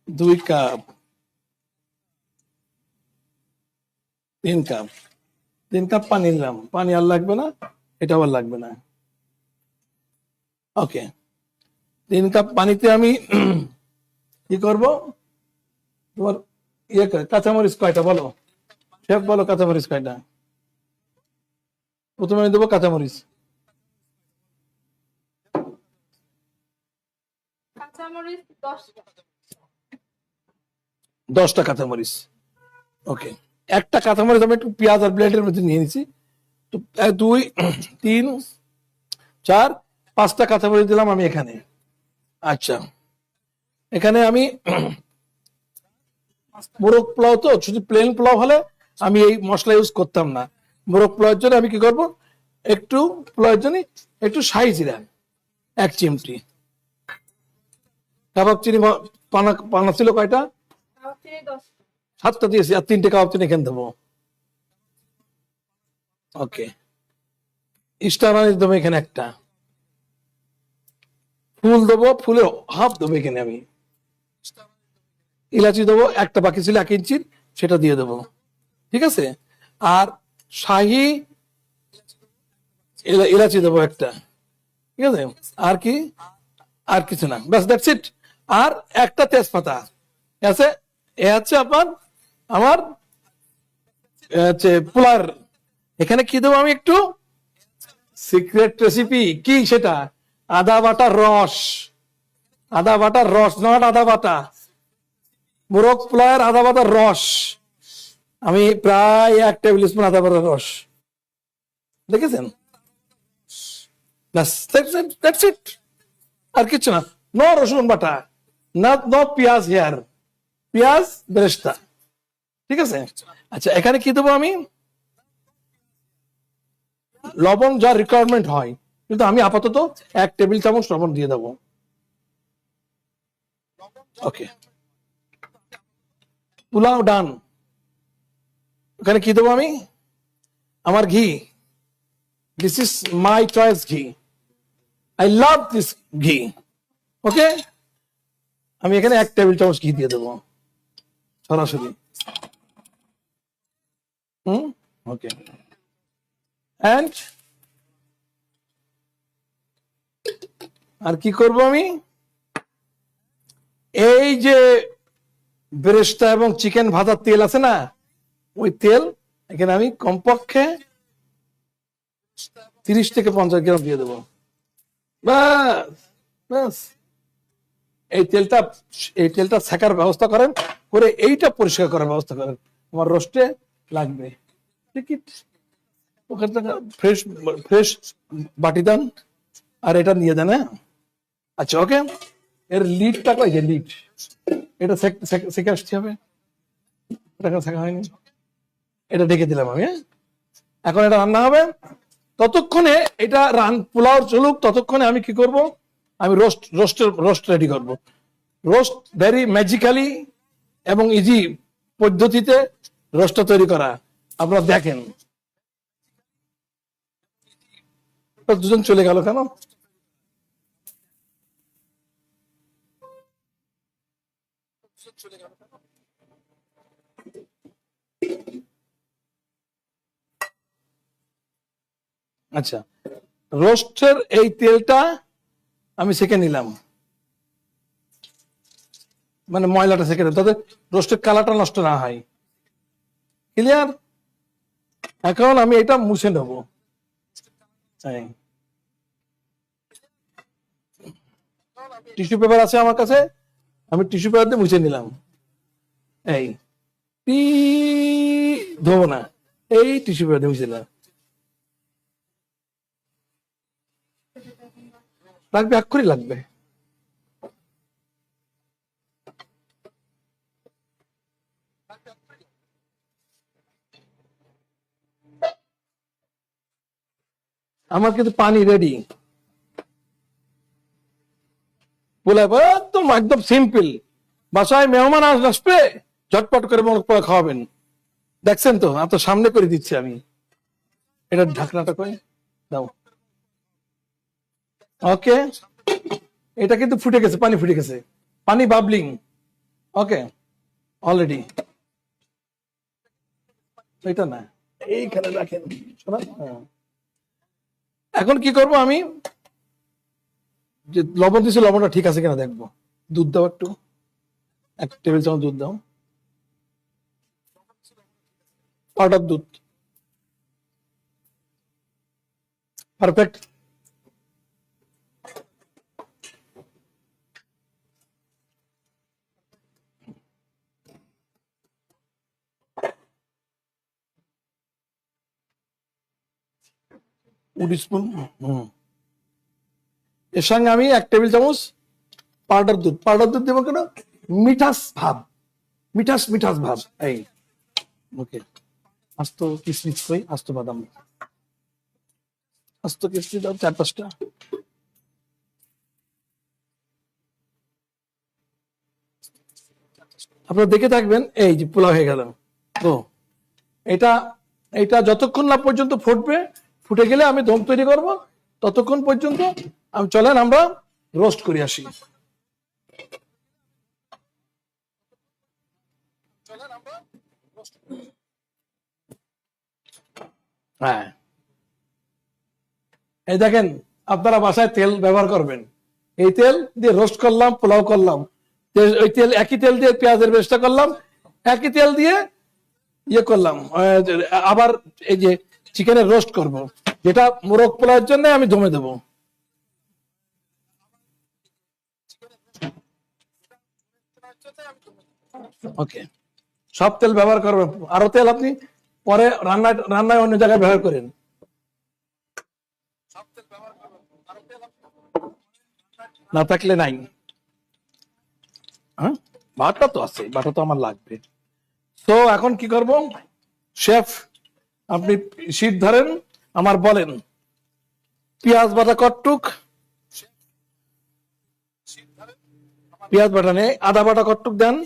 2 কাপ, 3 কাপ। 3 কাপ পানি নিলাম, পানি আর লাগবে না, এটাও আর লাগবে না। ওকে, 3 কাপ পানিতে আমি কি করব, তোমার কাঁচামরিচ কয়টা বলো, শেফ বলো কাঁচামরিচ কয়টা। প্রথমে আমি দেবো কাঁচামরিচ। কাঁচামরিচ 10টা। 10টা কাঁচামরিচ। ওকে, একটা কাঁচামরিচ আমি একটু পেঁয়াজ আর ব্লেন্ডের মধ্যে নিয়ে নিছি। তো 2, 3, 4, 5টা কাঁচামরিচ দিলাম আমি এখানে। আচ্ছা, এখানে আমি মোরগ পোলাও তো, শুধু প্লেন পোলাও হলে আমি এই মশলা ইউজ করতাম না। মোরগ পোলাওর জন্য আমি কি করব, একটু পোলাওর জন্য একটু শাহি জিরা 1 চিমটি। কাবাব চিনি পানা পানা ছিল কয়টা, কাবাব চিনি 10। 7টা দিয়েছি, আর 3টে কাবাব চিনি এখানে দেবো। ওকে, স্টার আনিস দেবো এখানে একটা, ফুল দেবো, ফুলের হাফ দেবো এখানে আমি, ইলাচি দেবো একটা, বাকি ছিল 1 ইঞ্চির, সেটা দিয়ে দেবো। ঠিক আছে, আর শাহি ইলাচি দেবো একটা। ঠিক আছে, আর কি, আর কিছু না, ব্যাস, দ্যাটস ইট। আর একটা তেজপাতা আছে। এ হচ্ছে আপনার আমার হচ্ছে পোলার। এখানে কি দেবো আমি একটু সিক্রেট রেসিপি, কি সেটা, আদা বাটার রস। আদা বাটার রস, নট আদা বাটা, মোরগ পোলাওয়ের আদা বাটার রস। আমি প্রায় 1 টেবিল স্পুন আদা বাটার রস, দেখেছেন, ব্যাস, দ্যাটস ইট। আর কিছু না, নো রসুন বাটা, নো পেঁয়াজ হেয়ার, পেঁয়াজ বেরেস্তা। ঠিক আছে, আচ্ছা, এখানে কি দেবো আমি, লবণ যা রিকোয়ারমেন্ট হয়, কিন্তু আমি আপাতত 1 টেবিল চামচ লবণ দিয়ে দেবো। ওকে, পোলাও ডান। ওখানে কি দেবো আমি, আমার ঘি, দিস ইজ মাই চয়েস ঘি, আই লাভ দিস ঘি। ওকে, আমি এখানে 1 টেবিল চামচ ঘি দিয়ে দেবো সরাসরি। ওকে, অ্যান্ড আর কি করব আমি, এই যে বেরেস্তা এবং চিকেন ভাজার তেল আছে না, ওই তেল এখানে আমি কমপক্ষে 30 থেকে 50 গ্রাম দিয়ে দেবো। ব্যাস, ব্যাস, এই তেলটা সেকার ব্যবস্থা করেন, করে এইটা পরিষ্কার করার ব্যবস্থা করেন, আমার রোস্টে লাগবে। ওখান থেকে ফ্রেশ ফ্রেশ বাটি দেন, আর এটা নিয়ে দেন। হ্যাঁ, আচ্ছা, ওকে, এর লিডটা কই, যে লিড, এটা সেকে আসতে হবে, এটা শেখা হয়নি, এটা ঢেকে দিলাম আমি। হ্যাঁ, এখন এটা রান্না হবে, ততক্ষণে এটা পোলাও চলুক, ততক্ষণে আমি কি করব, আমি রোস্ট রেডি করব। রোস্ট ভেরি ম্যাজিক্যালি এবং ইজি পদ্ধতিতে রোস্টটা তৈরি করা, আপনারা দেখেন। দুজন চলে গেল কেন, আচ্ছা, রোস্টের এই তেলটা আমি সেকে নিলাম, মানে ময়লাটা সেকে নিলাম, তাতে রোস্টের কালারটা নষ্ট না হয়। ক্লিয়ার, এখন আমি এটা মুছে নেব। টিস্যু পেপার আছে আমার কাছে, আমি টিস্যু পেপার দিয়ে মুছে নিলাম। এই টি ধোবো না, এই টিস্যু পেপার দিয়ে মুছে নিলাম। লাগবে, এক্ষুনি লাগবে। আমার কিন্তু পানি রেডি। বলে একদম একদম সিম্পল, বাসায় মেহমান আসবে ঝটপট করে মোরগ পোলাও খাওয়াবেন। দেখছেন তো, এত সামনে করে দিচ্ছি আমি। এটা ঢাকনাটা করে দাও। ওকে, এটা কিন্তু ফুটে গেছে, পানি ফুটে গেছে, পানি বাবলিং। ওকে, অলরেডি। এটা না, এইখানে রাখেন। হ্যাঁ। এখন কি করব আমি, যে লবণ দিয়েছি লবণটা ঠিক আছে কিনা দেখবো। দুধ দাও একটু, 1 টেবিল চামচ দুধ দাও, পাউডার দুধ। পারফেক্ট। স্পুন। এর সঙ্গে আমি 1 টেবিল চামচ পাউডার দুধ। পাউডার দুধ দেবো কেন, মিঠাস ভাব, মিঠাস মিঠাস ভাব। এই ওকে, আস্ত কিশমিশ কই, আস্ত বাদাম, আস্ত কিশমিশ দাও 4-5টা। আপনারা দেখে থাকবেন, এই যে পোলাও হয়ে গেল। তো এটা এটা যতক্ষণ না পর্যন্ত ফুটবে, ফুটে গেলে আমি দম তৈরি করব, ততক্ষণ পর্যন্ত আমি চলেন আমরা রোস্ট করে আসি। হ্যাঁ, এই দেখেন, আপনারা বাসায় তেল ব্যবহার করবেন, এই তেল দিয়ে রোস্ট করলাম, পোলাও করলাম, ওই তেল, একই তেল দিয়ে পেঁয়াজের বেরেস্তা করলাম, একই তেল দিয়ে ইয়ে করলাম, আবার এই যে চিকেনের রোস্ট করব, যেটা মোরগ পোলাওর জন্য আমি দমে দেবো। ওকে, সব তেল ব্যবহার করবেন, আরো তেল আপনি পরে রান্নায় অন্য জায়গায় ব্যবহার করেন। না থাকলে নাই। হ্যাঁ, বাটা তো আছে, বাটা তো আমার লাগবে। তো এখন কি করব, শেফ আপনি শীট ধরেন, আমার বলেন পেঁয়াজ বাটা কটটুক, পেঁয়াজ বাটা নেই, আদা বাটা কটটুক দেন,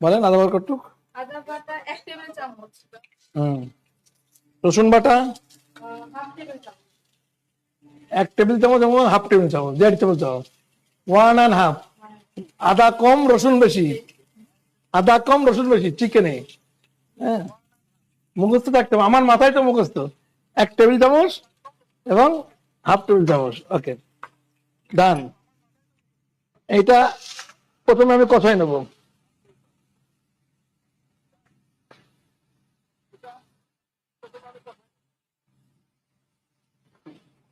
বলেন আদা বাটা কটটুক। আদা বাটা 1 টেবিল চামচ। রসুন বাটা হাফ টেবিল চামচ। 1 টেবিল চামচ এবং 1/2 টেবিল চামচ, 1.5 টেবিল চামচ, 1.5। আদা কম রসুন বেশি, আদা কম রসুন বেশি চিকেনে। হ্যাঁ, মুখস্থ থাকতে হবে, আমার মাথায় তো মুখস্থ। 1 টেবিল চামচ এবং 1/2 টেবিল চামচ। ওকে, ডান। এইটা প্রথমে আমি কষাই নেব।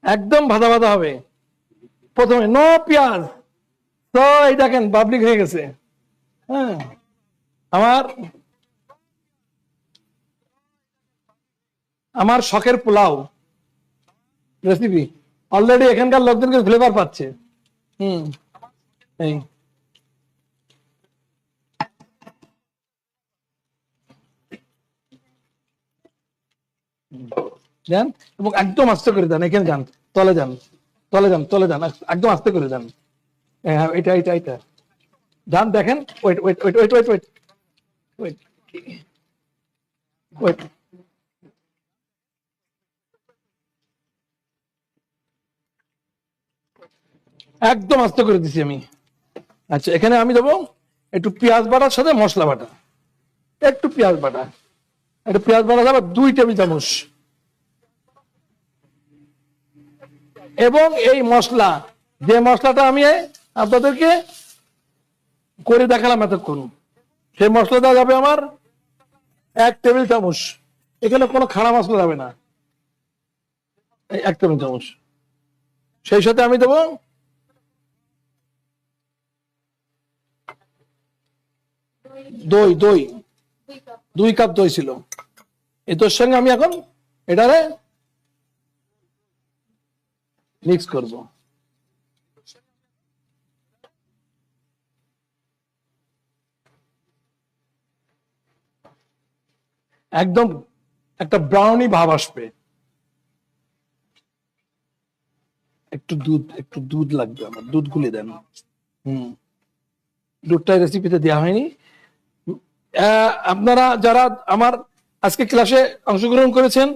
একদম ভাজা ভাজা হবে প্রথমে, নো পেঁয়াজ। তো এই দেখেন পাবলিক হয়ে গেছে। হ্যাঁ, আমার আমার শখের পোলাও রেসিপি অলরেডি এখানকার লোকজনকে ফ্লেভার পাচ্ছে। এই যান, এবং একদম আস্তে করে দেন, এখানে যান, তলে যান, তলে যান, তলে যান, একদম আস্তে করে যান। হ্যাঁ, এটা এটা এটা যান, দেখেন, wait wait wait wait wait wait wait wait, একদম আস্তে করে দিছি আমি। আচ্ছা, এখানে আমি দেবো একটু পেঁয়াজ বাটার সাথে মশলা বাটা, একটু পেঁয়াজ বাটা, একটু পেঁয়াজ বাটা যাবে 2 টেবিল চামচ, এবং এই মশলা, যে মশলাটা আমি আপনাদেরকে করে দেখালাম এতক্ষণ, সেই মশলাটা যাবে আমার 1 টেবিল চামচ। এখানে কোনো খাড়া মশলা যাবে না, এই 1 টেবিল চামচ। সেই সাথে আমি দেবো দই। 2 কাপ দই ছিল। এটার সঙ্গে আমি এখন এটারে মিক্স করব। একদম একটা ব্রাউনি ভাব আসবে। একটু দুধ লাগবে আমার, দুধ গুলে দেন। দুধটা রেসিপিতে দেওয়া হয়নি। আপনারা যারা আমার আজকে ক্লাসে অংশগ্রহণ করেছেন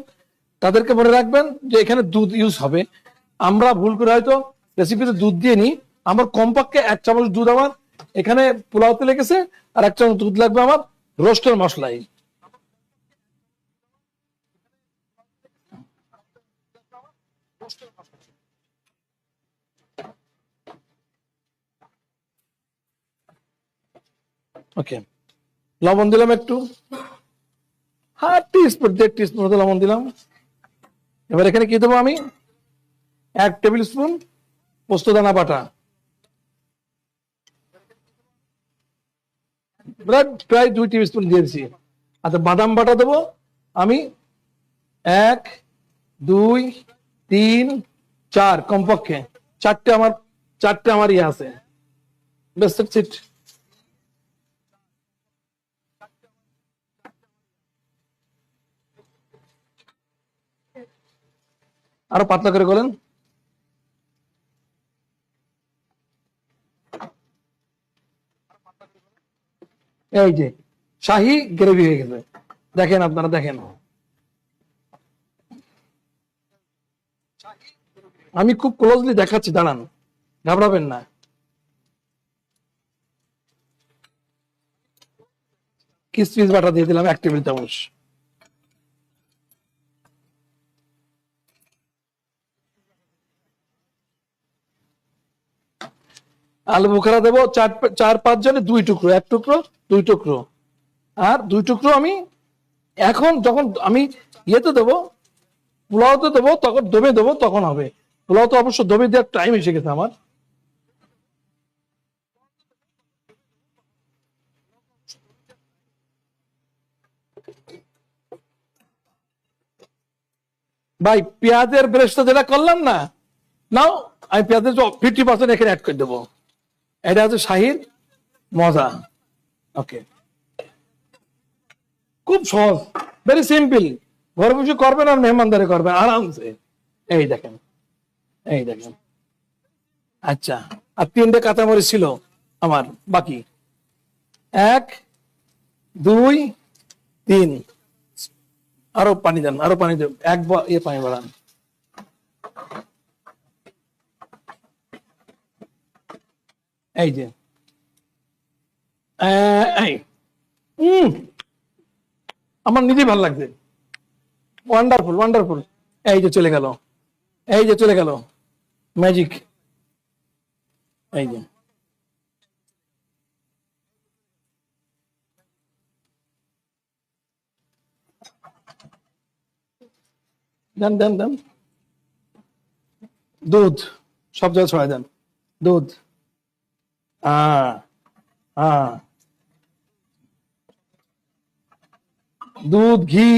তাদেরকে মনে রাখবেন যে এখানে দুধ ইউজ হবে। আমরা ভুল করে হয়তো রেসিপিতে দুধ দিয়ে নিই। আমার কমপক্ষে 1 চামচ দুধ আমার এখানে পোলাওতে লেগেছে, আর 1 চামচ দুধ লাগবে আমার রোস্টের মশলায়। ওকে, লবণ দিলাম একটু, 1/2 টিস্পুন 1.5 টিস্পুন মতো লবণ দিলাম। এবার এখানে কি দেবো আমি? 1 টেবিল স্পুন পোস্ত দানা বাটা, প্রায় 2 টেবিল স্পুন দিয়েছি। আচ্ছা, বাদাম বাটা দেবো আমি 1 2 3 4, কমপক্ষে 4টে আমার ইয়ে আছে। Best sheet. আরো পাতলা করে বলেন। এই যে শাহী গ্রেভি হয়ে গেছে, দেখেন আপনারা, দেখেন। আমি খুব ক্লোজলি দেখাচ্ছি, দাঁড়ান, ঘাবড়াবেন না। কিসমিস বাটা দিয়ে দিলাম 1 টেবিল চামচ। আলু বোখারা দেবো 4-5 জনে 2 টুকরো, 1 টুকরো 2 টুকরো, আর 2 টুকরো আমি এখন যখন আমি ইয়েতে দেবো, পোলাওতে দেবো, তখন দমে দেবো, তখন হবে। পোলাও তো অবশ্য দমে দেওয়ার টাইম এসে গেছে আমার। ভাই, পেঁয়াজের ব্রেস্টটা যেটা করলাম না, নাও আমি পেঁয়াজের 50% এখানে অ্যাড করে দেবো। এটা হচ্ছে শাহীর মজা। ওকে, খুব সহজ, ভেরি সিম্পল। ঘরে বসে করবেন আর মেহমানদারি করবেন আরামসে। এই দেখেন, এই দেখেন। আচ্ছা, আর 3টে কাঁচামরিচ ছিল আমার বাকি। 1 2 3, আরো পানি দেন, আরো পানি দেন, পানি বাড়ান। এই যে এই আমার নিজেই ভালো লাগছে, ওয়ান্ডারফুল ওয়ান্ডারফুল। এই যে চলে গেল, এই যে চলে গেল ম্যাজিক। এই যে দেন দেন দেন, দুধ সব জায়গায় ছড়াই দেন, দুধ। দুধ, ঘি,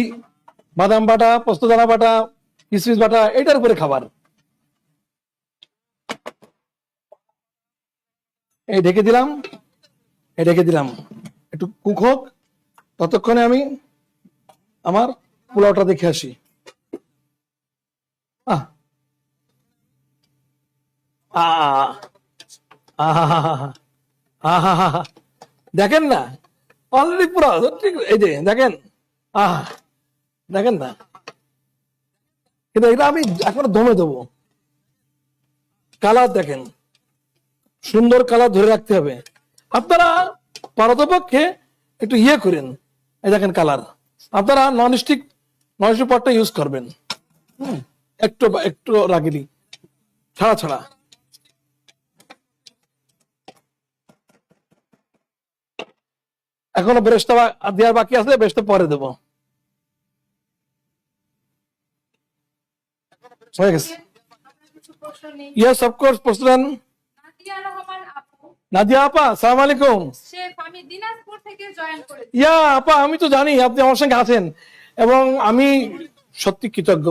বাদাম বাটা, পোস্ত দানা বাটা, কিশমিশ বাটা, এটার উপরে খাবার। এই ঢেকে দিলাম, এই ঢেকে দিলাম, একটু কুক হোক, ততক্ষণে আমি আমার পোলাওটা দেখে আসি। আহ আহ আহ, দেখেন না, অলরেডি পুরো ঠিক। এই যে দেখেন, দেখেন না, কিন্তু এটা আমি এখন দমে দেবো। কালার দেখেন, সুন্দর কালার ধরে রাখতে হবে। আপনারা পারতপক্ষে একটু ইয়ে করেন, এই দেখেন কালার। আপনারা ননস্টিক পটটা ইউজ করবেন, একটু একটু রাগিলি ছাড়া ছাড়া। এখনো ব্রেস্টটা দেওয়ার বাকি আছে, ব্রেস্টটা পরে দেবো। হয়ে গেছে। প্রশ্ন নেই। ইয়েস অফকোর্স প্রশ্ন। নাদিয়া রহমান আপু, নাদিয়া আপা, সালাম আলাইকুম। শেফ আমি দিনাজপুর থেকে জয়েন করেছি। ইয়া আপা, আমি তো জানি আপনি আমার সঙ্গে আছেন এবং আমি সত্যি কৃতজ্ঞ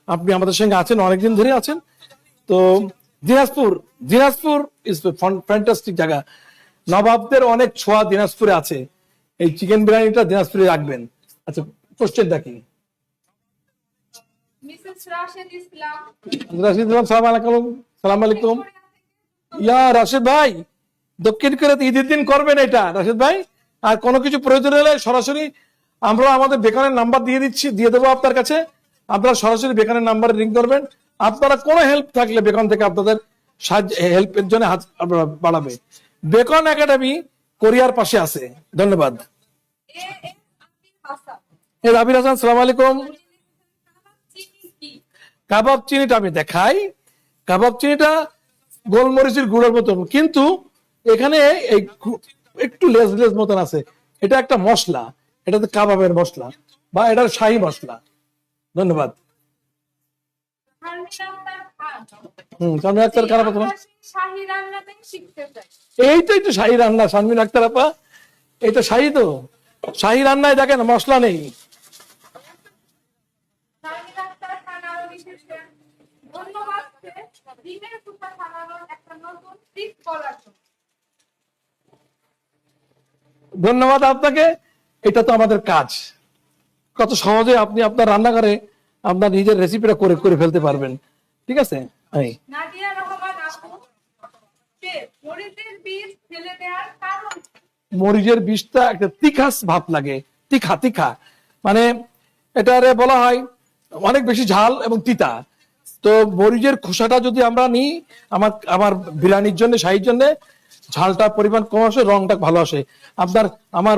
আপনি আমাদের সঙ্গে আছেন, অনেকদিন ধরে আছেন। তো দিনাজপুর, দিনাজপুর ইজ ফ্যান্টাস্টিক জায়গা। নবাবদের অনেক ছোঁয়া দিনাজপুরে আছে। এই চিকেন বিরিয়ানিটা দিনাজপুরে রাখবেন। আচ্ছা, কোশ্চেনটা কি? মিসেস রাশেদ ইসলাম, রাশিদ ভাই, সালাম আলাইকুম। সালাম আলাইকুম। ইয়া রাশিদ ভাই, দক্ষিণ কোরিয়াতে ঈদের দিন করবেন এটা রাশিদ ভাই। আর কোনো কিছু প্রয়োজন হলে সরাসরি আমরা আমাদের বেকারের নাম্বার দিয়ে দেবো আপনার কাছে। আপনারা সরাসরি বেকারের নাম্বারে রিং করবেন। আপনারা কোনো হেল্প থাকলে বেকন থেকে আপনাদের সাহায্য হেল্পের জন্য হাত আপনারা বাড়াবে। বেকন একাডেমি কোরিয়ার পাশে আছে। ধন্যবাদ। এ এস আবির হাসান, এ রাবির হাসান, সালাম আলাইকুম। কাবাব চিনি কি? কাবাব চিনিটা আমি দেখাই। কাবাব চিনিটা গোলমরিচের গুঁড়োর মতন, কিন্তু এখানে এই একটু লেজ লেজ মতন আছে। এটা একটা মশলা, এটা তো কাবাবের মশলা বা এটার শাহী মশলা। ধন্যবাদ। শারমিন আক্তার খান, শারমিন আক্তার কারা প্রথম? আমরা সেই শাহী রান্নাটাই শিখতে চাই। এইটাই তো শাহী রান্না শারমিন আক্তার আপা, এটা শাহী তো। শাহী রান্নায় দেখেন মশলা নেই। শারমিন আক্তার খান আরো লিখেছেন, ধন্যবাদ শেফ, ডিমের কুসা খাওয়ানোর একটা নতুন ট্রিক বলার জন্য। ধন্যবাদ আপনাকে। এটা তো আমাদের কাজ। কত সহজে আপনি আপনার রান্নাঘরে আপনার নিজের রেসিপিটা করে করে ফেলতে পারবেন। ঠিক আছে। নাদিয়া রহমান আপু, শেফ মরিচের বীজ ফেলে দেওয়ার কারণ কি? মরিচের বীজটা একটা তিখাস ভাব লাগে, তিখা তিখা, মানে এটারে বলা হয় অনেক বেশি ঝাল এবং তিতা। তো মরিচের খোসাটা যদি আমরা নিই, আমার আমার বিরিয়ানির জন্য, শাহীর জন্য ঝালটা পরিমাণ কম আসে, রংটা ভালো আসে। আপনার আমার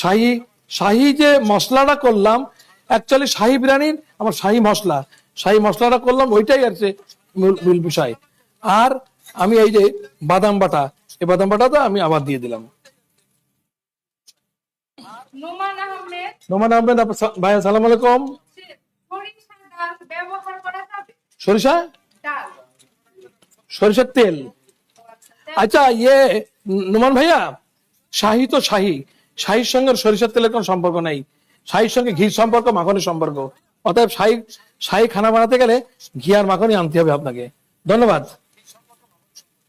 শাহী শাহী যে মশলাটা করলাম, অ্যাকচুয়ালি শাহী বিরিয়ানির আমার শাহী মশলাটা করলাম, ওইটাই আর মূল বিষয়। আর আমি এই যে বাদাম বাটা, এই বাদাম বাটাটা আমি আবার দিয়ে দিলাম। নোমান আহমেদ, নোমান আহমেদ ভাই, আসসালামু আলাইকুম। শেফ সরিষা ডাল ব্যবহার করা যাবে? সরিষা, ডাল, সরিষার তেল। আচ্ছা, নোমান ভাইয়া, শাহী তো শাহীর সঙ্গে সরিষার তেলের কোনো সম্পর্ক নাই। শাহীর সঙ্গে ঘির সম্পর্ক, মাখনের সম্পর্ক। অতএব শাহী খানা বানাতে গেলে ঘি আর মাখনই আনতে হবে আপনাকে। ধন্যবাদ।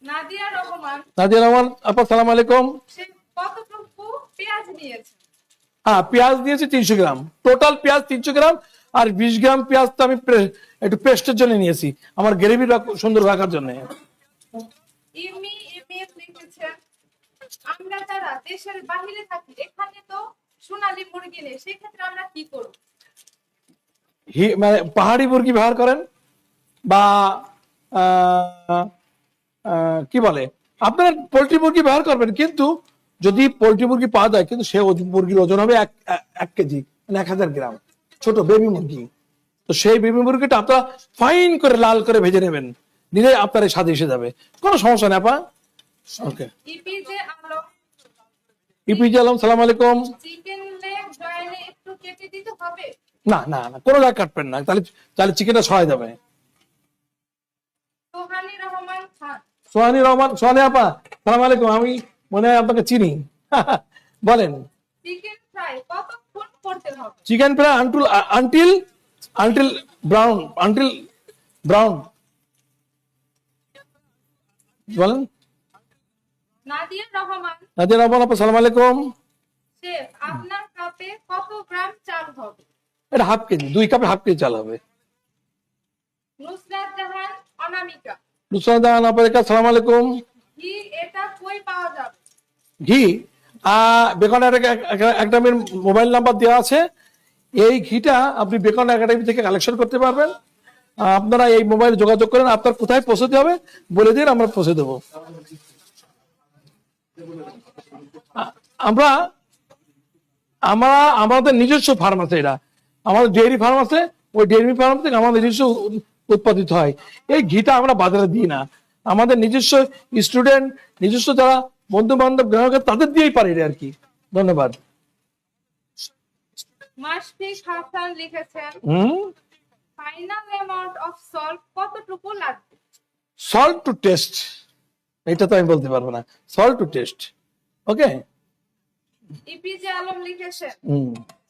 নাদিয়া রহমান, নাদিয়া রহমান আপা, সালাম আলাইকুম। শেফ কতটুকু পেঁয়াজ নিয়েছে? হ্যাঁ, পেঁয়াজ দিয়েছি 300 গ্রাম, টোটাল পেঁয়াজ 300 গ্রাম। আর 20 গ্রাম পেঁয়াজ তো আমি একটু পেস্টের জন্য নিয়েছি, আমার গ্রেভি সুন্দর রাখার জন্য। ইমি এমএস লিখেছেন, আমরা যারা দেশের বাহিরে থাকি, এখানে তো সোনালী মুরগি নেই, সেই ক্ষেত্রে আমরা কি করব? মানে পাহাড়ি মুরগি ব্যবহার করেন বা কি বলে, আপনার পোল্ট্রি মুরগি ব্যবহার করবেন। কিন্তু যদি পোল্ট্রি মুরগি পাওয়া যায়, কিন্তু সে মুরগির ওজন হবে 1 কেজি, মানে 1000 গ্রাম, ছোট বেবি মুরগি। তো সেই বেবি মুরগিটা আপনারা ফাইন করে লাল করে ভেজে নেবেন, নিলে আপনার এই স্বাদে এসে যাবে। কোনো সমস্যা নেই আপা। ওকে। ইপিজে আলম, ইপিজে আলম, সালাম আলাইকুম। চিকেন লেগ জয়েনে একটু কেটে দিতে হবে? না না না, কোনো জায়গায় কাটবেন না, তাহলে তাহলে চিকেনটা সহায় যাবে। সোহানি রহমান খান, সোহানি রহমান, সোহানি আপা, সালাম আলাইকুম। আমি মনে হয় আপনাকে চিনি। বলেন। চিকেন ফ্রাই কতক্ষণ করতে হবে? Chicken fry until until brown. বলেন। নাদিয়া রহমান, নাদিয়া রহমান আপা, সালাম আলাইকুম। শেফ আপনার কাপে কত গ্রাম চাল হবে? এটা হাফ কেজি, 2 কাপে হাফ কেজি চাল হবে। নুসরাত জাহান অনামিকা, নুসরাত জাহান আপা, সালাম আলাইকুম। ঘি এটা কই পাওয়া যাবে? ঘি বেকন একাডেমির মোবাইল নাম্বার দেওয়া আছে। এই ঘিটা আপনি বেকন একাডেমি থেকে কালেকশন করতে পারবেন। আপনারা এই মোবাইলে যোগাযোগ করেন, আপনার কোথায় পৌঁছতে হবে বলে দিন, আমরা পৌঁছে দেবো। আমরা আমাদের নিজস্ব ফার্ম আছে, এটা আমাদের ডেয়ারি ফার্ম আছে। ওই ডেয়ারি ফার্ম থেকে আমাদের নিজস্ব উৎপাদিত হয়। এই ঘিটা আমরা বাজারে দিই না, আমাদের নিজস্ব স্টুডেন্ট, নিজস্ব যারা বন্ধু বান্ধব গ্রাহকের, তাদের দিয়েই পারি আর কি। ধন্যবাদ। মাশফিক হাসান লিখেছেন, ফাইনাল অ্যামাউন্ট অফ সল্ট কতটুকু লাগবে? সল্ট টু টেস্ট, এটা তো আমি বলতে পারবো না, সল্ট টু টেস্ট। ওকে। ইপিজে আলম লিখেছেন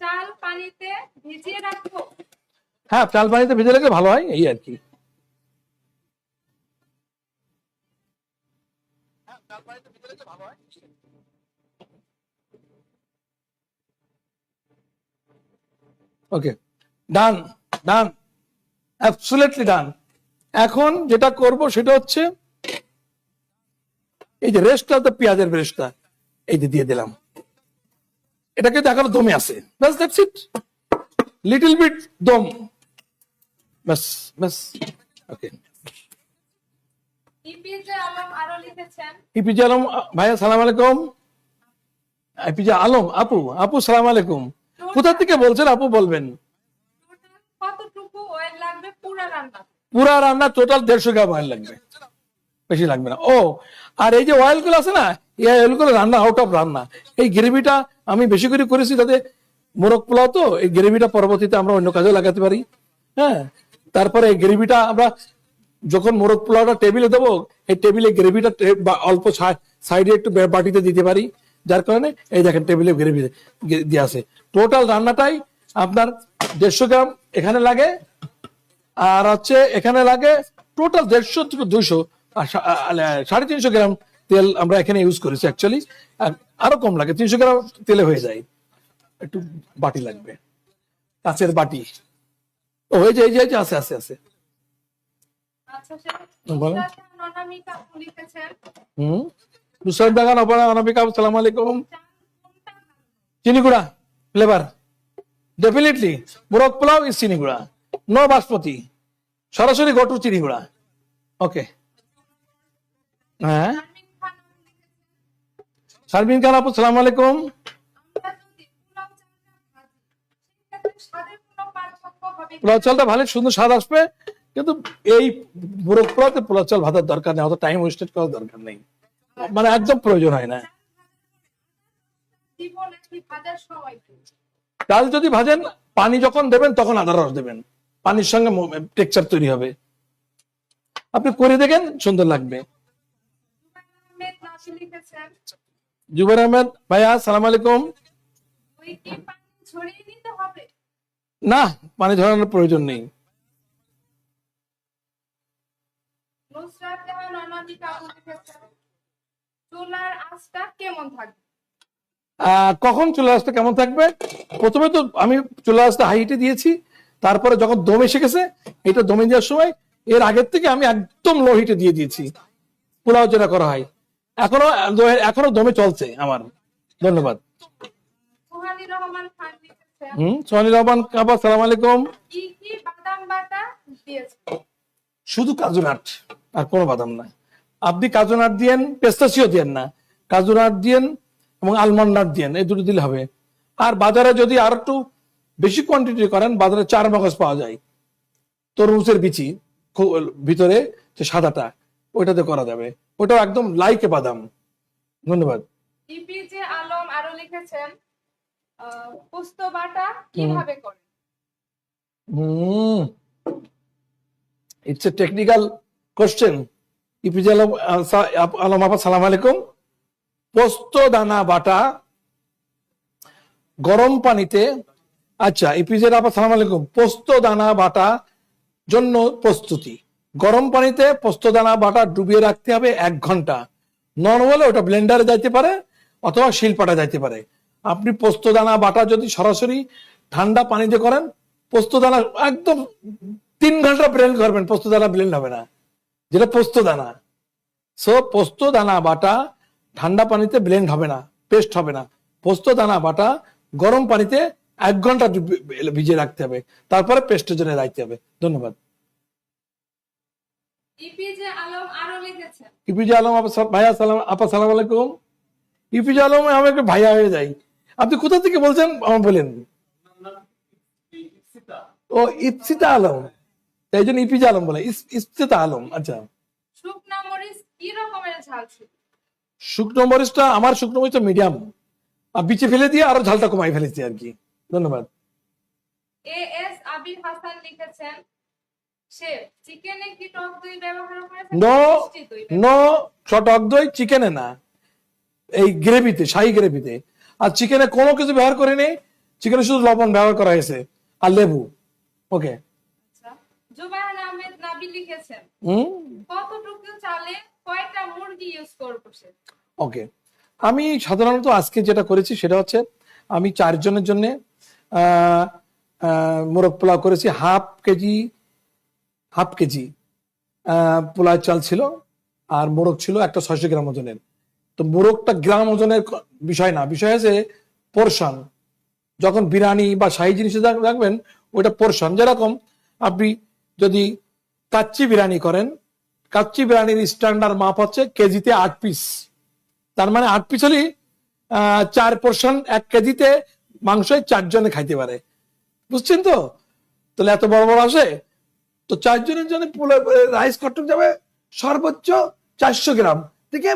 চাল পানিতে ভিজিয়ে রাখবো। হ্যাঁ, চাল পানিতে ভেজে রাখলে ভালো হয়, এই আর কি। ওকে, ডান ডান, অ্যাবসলিউটলি ডান। এখন যেটা করব সেটা হচ্ছে এই যে রেস্টটা, তো পেঁয়াজের রেস্টটা এই যে দিয়ে দিলাম, এটাকে দেখানো দমে আছে, ব্যাস, দ্যাটস ইট, লিটল বিট দম, ব্যাস ব্যাস। ওকে। ইপিজে আলম আরো লিখেছেন ইপিজে আলম ভাইয়া সালাম আলাইকুম। ইপিজে আলম আপু, আপু সালাম আলাইকুম। কোথা থেকে বলছেন আপু, বলবেন? টোটাল কতটুকু অয়েল লাগবে পুরা রান্না? পুরা রান্না টোটাল 150 গ্রাম অয়েল লাগবে, বেশি লাগবে না। ও, আর এই যে অয়েল গুলো আছে না, এই অয়েল গুলো রান্না আউট অফ রান্না। এই গ্রেভিটা আমি বেশি করে করেছি যাতে মোরগ পোলাও, তো এই গ্রেভিটা পরবর্তীতে আমরা অন্য কাজেও লাগাতে পারি। হ্যাঁ, তারপরে এই গ্রেভিটা আমরা যখন মোরগ পোলাওটা টেবিলে দেবো, এই টেবিলে গ্রেভিটা অল্প সাইডে একটু বাটিতে দিতে পারি, যার কারণে এই দেখেন টেবিলে গ্রেভি দিয়ে আছে। টোটাল রান্নাটাই আপনার 150 গ্রাম এখানে লাগে, আর হচ্ছে এখানে লাগে টোটাল 150 থেকে 200, 350 গ্রাম তেল আমরা এখানে ইউজ করেছি অ্যাকচুয়ালি। আরো কম লাগে, 300 গ্রাম তেলে হয়ে যায়। একটু বাটি লাগবে, কাঁচের বাটি। ও, এই যে আছে আছে আছে। আচ্ছা, সেটা বলেন। অনামিকা আপু লিখেছেন নুসরাত বাগান অনামিকা, আসসালামু আলাইকুম। চাল কোনটা ভালো? চিনি গুঁড়া ফ্লেভার, ডেফিনেটলি মোরগ পোলাও ইজ চিনি গুঁড়া, নো বাসমতি, সরাসরি গটু চিনি গুঁড়া। ওকে। হ্যাঁ, শারমিন খান আপু লিখেছেন, শারমিন খান আপু সালাম আলাইকুম। আমরা যদি পোলাও চালটা ভাজি সেক্ষেত্রে স্বাদের কোনো পার্থক্য হবে কি? পোলাও চালটা ভালো সুন্দর স্বাদ আসবে, কিন্তু এই মোরগ পোলাওতে পোলাও চাল ভাতার দরকার নেই, অত টাইম ওয়েস্টেড করার দরকার নেই, মানে একদম প্রয়োজন হয় না। দিব নাকি ভাজার সময় দিব? চাল যদি ভাজেন, পানি যখন দেবেন তখন আদা রস দেবেন, পানির সঙ্গে টেক্সচার তৈরি হবে। আপনি করে দেখেন, সুন্দর লাগবে। আহমেদ নাসি লিখেছেন জুবের আহমেদ ভাইয়া সালাম আলাইকুম। ওই কি পানি ছড়িয়ে দিতে হবে? না, পানি ঝরানোর প্রয়োজন নেই। নুসরাত জাহান অনামিকা আপু লিখেছেন চুলার আঁচটা কেমন থাকবে? কখন চুলা আঁচটা কেমন থাকবে? প্রথমে তো আমি চুলা আঁচটা হাইটে দিয়েছি, তারপরে যখন দমে এসে গেছে, এটা দমে দেওয়ার সময় এর আগের থেকে আমি একদম লো হিটে দিয়ে দিয়েছি, পোলাও যেটা করা হয়। এখনো দমে চলছে আমার। ধন্যবাদ। সুহানি রহমান খান লিখেছেন সোহানি রহমান কাবা সালাম আলাইকুম। কি কি বাদাম বাটা দিয়েছে? শুধু কাজু নাট, আর কোনো বাদাম না। আপনি কাজু নাট দিয়েন, পেস্তাসিও দিয়েন না, কাজু নাট দিয়েন এবং আলমন্ড নাট দিয়েন, এই দুটো দিলে হবে। আর বাজারে যদি আর একটু বেশি কোয়ান্টিটি করেন, বাজারে 4 মগজ পাওয়া যায়, তরমুজের বিচি ভিতরে যে সাদাটা, ওইটাতে করা যাবে, ওটা একদম লাইকে বাদাম। ধন্যবাদ। ইপিজে আলম আরো লিখেছেন পোস্ত বাটা কিভাবে করে? It's a technical question. ইপিজে আলম আলম আপা সালাম আলাইকুম। পোস্ত দানা বাটা গরম পানিতে, আচ্ছা ইপিজে আপা সালাম আলাইকুম। পোস্ত দানা বাটা জন্য প্রস্তুতি, গরম পানিতে পোস্ত দানা বাটা ডুবিয়ে রাখতে হবে 1 ঘন্টা। নন হলে ওটা ব্লেন্ডারে যাইতে পারে অথবা শিলপাটা যাইতে পারে। আপনি পোস্ত দানা বাটা যদি সরাসরি ঠান্ডা পানিতে করেন, পোস্ত দানা একদম 3 ঘন্টা ব্লেন্ড করবেন, পোস্ত দানা ব্লেন্ড হবে না, যেটা পোস্ত দানা। সো পোস্ত দানা বাটা ঠান্ডা পানিতে ব্লেন্ড হবে না, পেস্ট হবে না। পোস্ত দানা বাটা গরম পানিতে 1 ঘন্টা ভিজিয়ে রাখতে হবে, তারপরে পেস্টের জন্য রাখতে হবে। ধন্যবাদ। ইপিজে আলম আরো লিখেছেন ইপিজে আলম ভাইয়া সালাম আপা সালাম আলাইকুম। ইপিজে আলম আমি একটু ভাইয়া হয়ে যাই। আপনি কোথা থেকে বলছেন আমার বলেন? ও, ইপসিতা আলম, তাই জন্য ইপিজে আলম বলে, ইপসিতা আলম। আচ্ছা, শুকনা মরিচ কি রকমের ঝাল ছিল? শুকনো মরিচটা, আমার শুকনো মরিচটা মিডিয়াম, আর বিচে ফেলে দিয়ে আরো ঝালটা কমাই ফেলেছি আর কি। ধন্যবাদ। এএস আবির হাসান লিখেছেন শেফ, চিকেনে কি টক দই ব্যবহার করেছেন? নো মিষ্টি দই ব্যবহার- নো, টক দই চিকেনে না, এই গ্রেভিতে, শাহী গ্রেভিতে। আর চিকেনে কোনো কিছু ব্যবহার করিনি, চিকেনে শুধু লবণ ব্যবহার করা হয়েছে আর লেবু। ওকে। আচ্ছা, জুবায়ের আহমেদ নাবি লিখেছেন, হুম। কতটুকু চালে কয়টা মুরগি ইউজ করব শেফ? ওকে, আমি সাধারণত আজকে যেটা করেছি সেটা হচ্ছে আমি 4 জনের জন্য মোরগ পোলাও করেছি। হাফ কেজি পোলাও চাল ছিল, আর মোরগ ছিল একটা 600 গ্রাম ওজনের। তো মোরগটা গ্রাম ওজনের বিষয় না, বিষয় আছে পোর্শন। যখন বিরিয়ানি বা শাহী জিনিসে রাখবেন ওইটা পোর্শন। যেরকম আপনি যদি কাচ্চি বিরিয়ানি করেন, কাচ্চি বিরিয়ানির স্ট্যান্ডার্ড মাপ হচ্ছে কেজিতে 8 পিস। তার মানে 8 পিস হলেই 4 পোর্শন, 1 কেজিতে মাংস 4 জনে খাইতে পারে। বুঝছেন তো? তাহলে এত বড় বড় আসে। তো 4 জনের জন্য রাইস কটক যাবে সর্বোচ্চ 400 গ্রাম থেকে,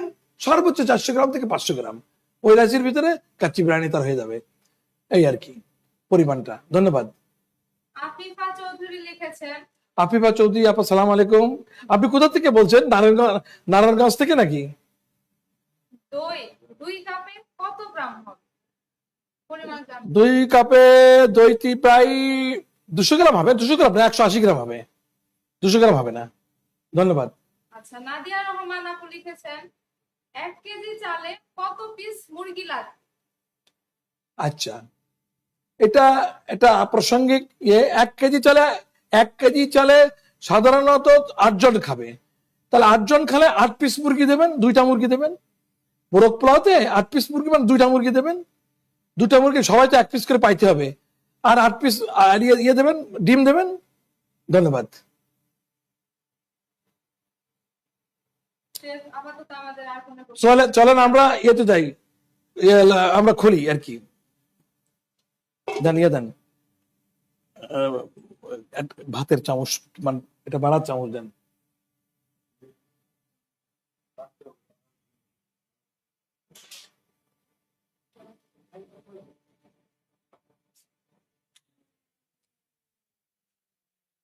সর্বোচ্চ 400 গ্রাম থেকে 500 গ্রাম। ওই রাইসের ভিতরে কাচ্চি বিরিয়ানি তার হয়ে যাবে, এই আর কি পরিমাণটা। ধন্যবাদ। আফিফা চৌধুরী লিখেছেন, আফিফা চৌধুরী আপা, সালাম আলাইকুম। আপনি কোথা থেকে বলছেন? নারায়ণগঞ্জ থেকে নাকি? দই 2 কাপে কত গ্রাম হবে? পরিমাণ জানতে। 2 কাপে দইটি প্রায় 200 গ্রাম হবে। 200 গ্রাম না, 180 গ্রাম হবে। 200 গ্রাম হবে না। ধন্যবাদ। আচ্ছা, নাদিয়া রহমান আপু লিখেছেন, 1 কেজি চালে কত পিস মুরগি লাগে? আচ্ছা, এটা এটা প্রাসঙ্গিক। 1 কেজি চালে সাধারণত 8 জন খাবে। তাহলে 8 জন খেলে 8 পিস মুরগি দেবেন, 2টা মুরগি দেবেন। মোরগ পোলাওতে 8 পিস মুরগি মানে 2টা মুরগি দেবেন। 2টা মুরগি সবাই তো 1 পিস করে পাইতে হবে। আর 8 পিস ইয়ে দেবেন, ডিম দেবেন। ধন্যবাদ। শেফ, আপাতত আমাদের আর কোনো প্রশ্ন- চলেন আমরা ইয়েতে যাই, আমরা খুলি আর কি। দেন ইয়ে দেন, ভাতের চামচ, মানে এটা বাড়ার চামচ দেন।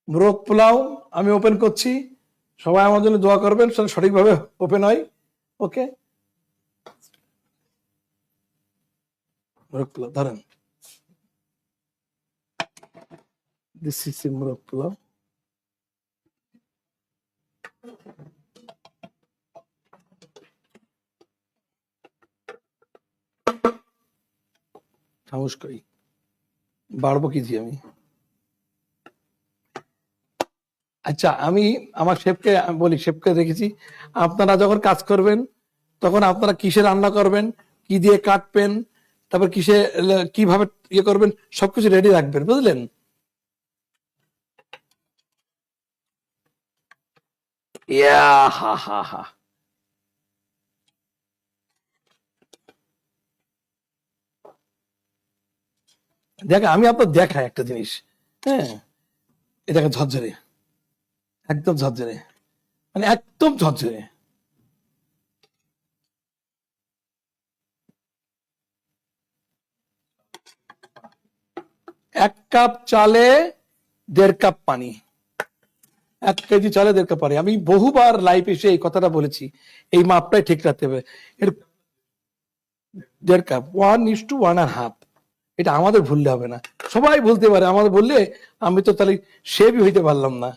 মোরগ পোলাও আমি ওপেন করছি, সবাই আমার জন্য দোয়া করবেন সঠিকভাবে ওপেন হয়। ওকে, মোরগ পোলাও ধরেন, দিস ইজ মোরগ পোলাও। চামচ করি, বাড়বো কি আমি। আচ্ছা, আমি আমার শেফকে বলি, শেফকে রেখেছি, আপনারা যখন কাজ করবেন তখন আপনারা কিসে রান্না করবেন, কি দিয়ে কাটবেন, তারপর কিসে কিভাবে ইয়ে করবেন, সবকিছু রেডি রাখবেন, বুঝলেন? ইয়া হা হা হা। দেখ, আমি আপনার দেখাই একটা জিনিস। হ্যাঁ, এটাকে ঝরঝরে, একদম ঝরঝরে, মানে একদম ঝরঝরে। 1 কাপ চালে 1.5 কাপ পানি। 1 কেজি চালে 1.5 কাপ পানি। আমি বহুবার লাইভ এসে এই কথাটা বলেছি, এই মাপটাই ঠিক রাখতে হবে। এর 1.5 কাপ, 1:1.5। এটা আমাদের ভুললে হবে না, সবাই বলতে পারে, আমাদের বললে আমি তো তাহলে শেফই হইতে পারলাম না।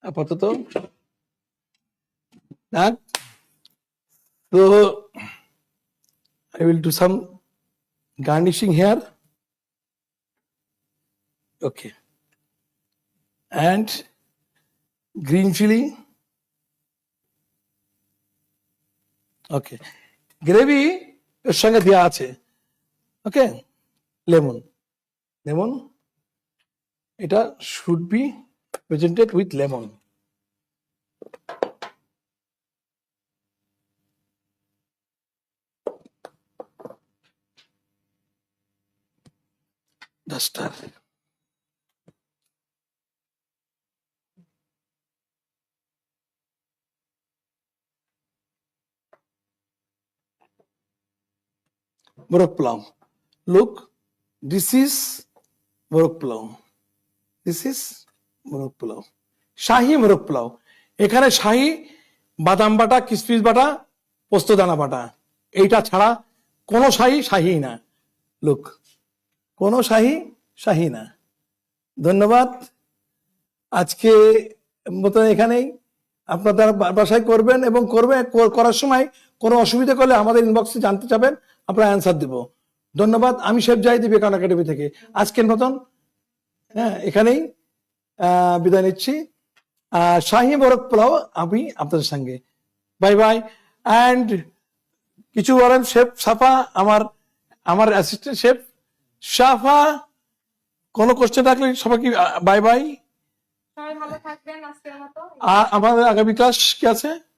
আপাতত না, তো I will do some garnishing here. Okay, and green chili. Okay, gravy এর সঙ্গে দেওয়া আছে। ওকে, লেমন, লেমন, এটা should be presented with lemon. Master. মোরগ পোলাও, লুক, দিস ইজ মোরগ পোলাও, দিস ইজ মোরগ পোলাও, শাহী মোরগ পোলাও। এখানে শাহী বাদাম বাটা, কিসমিস বাটা, পোস্তদানা বাটা, এইটা ছাড়া কোনো শাহী শাহী না। লুক, কোনো শাহী শাহী না। ধন্যবাদ। আজকে মতো এখানেই, আপনারা বাসায় করবেন এবং করার সময় কোনো অসুবিধা করলে আমাদের ইনবক্সে জানতে চাবেন, আমরা অ্যান্সার দেব। ধন্যবাদ। আমি শেফ জাহিদ বেকান একাডেমি থেকে আজকের মতন এখানেই বিদায় নিচ্ছি। শাহী মোরগ পোলাও আমি আপনাদের সঙ্গে, বাই বাই। অ্যান্ড কিছু বলেন শেফ সাফা, আমার অ্যাসিস্ট্যান্ট শেফ সাফা, কোনো কোশ্চেন রাখলে সবাইকে বাই বাই। সবাই ভালো থাকবেন আজকের মতো। আমাদের আগামী ক্লাস কি আছে?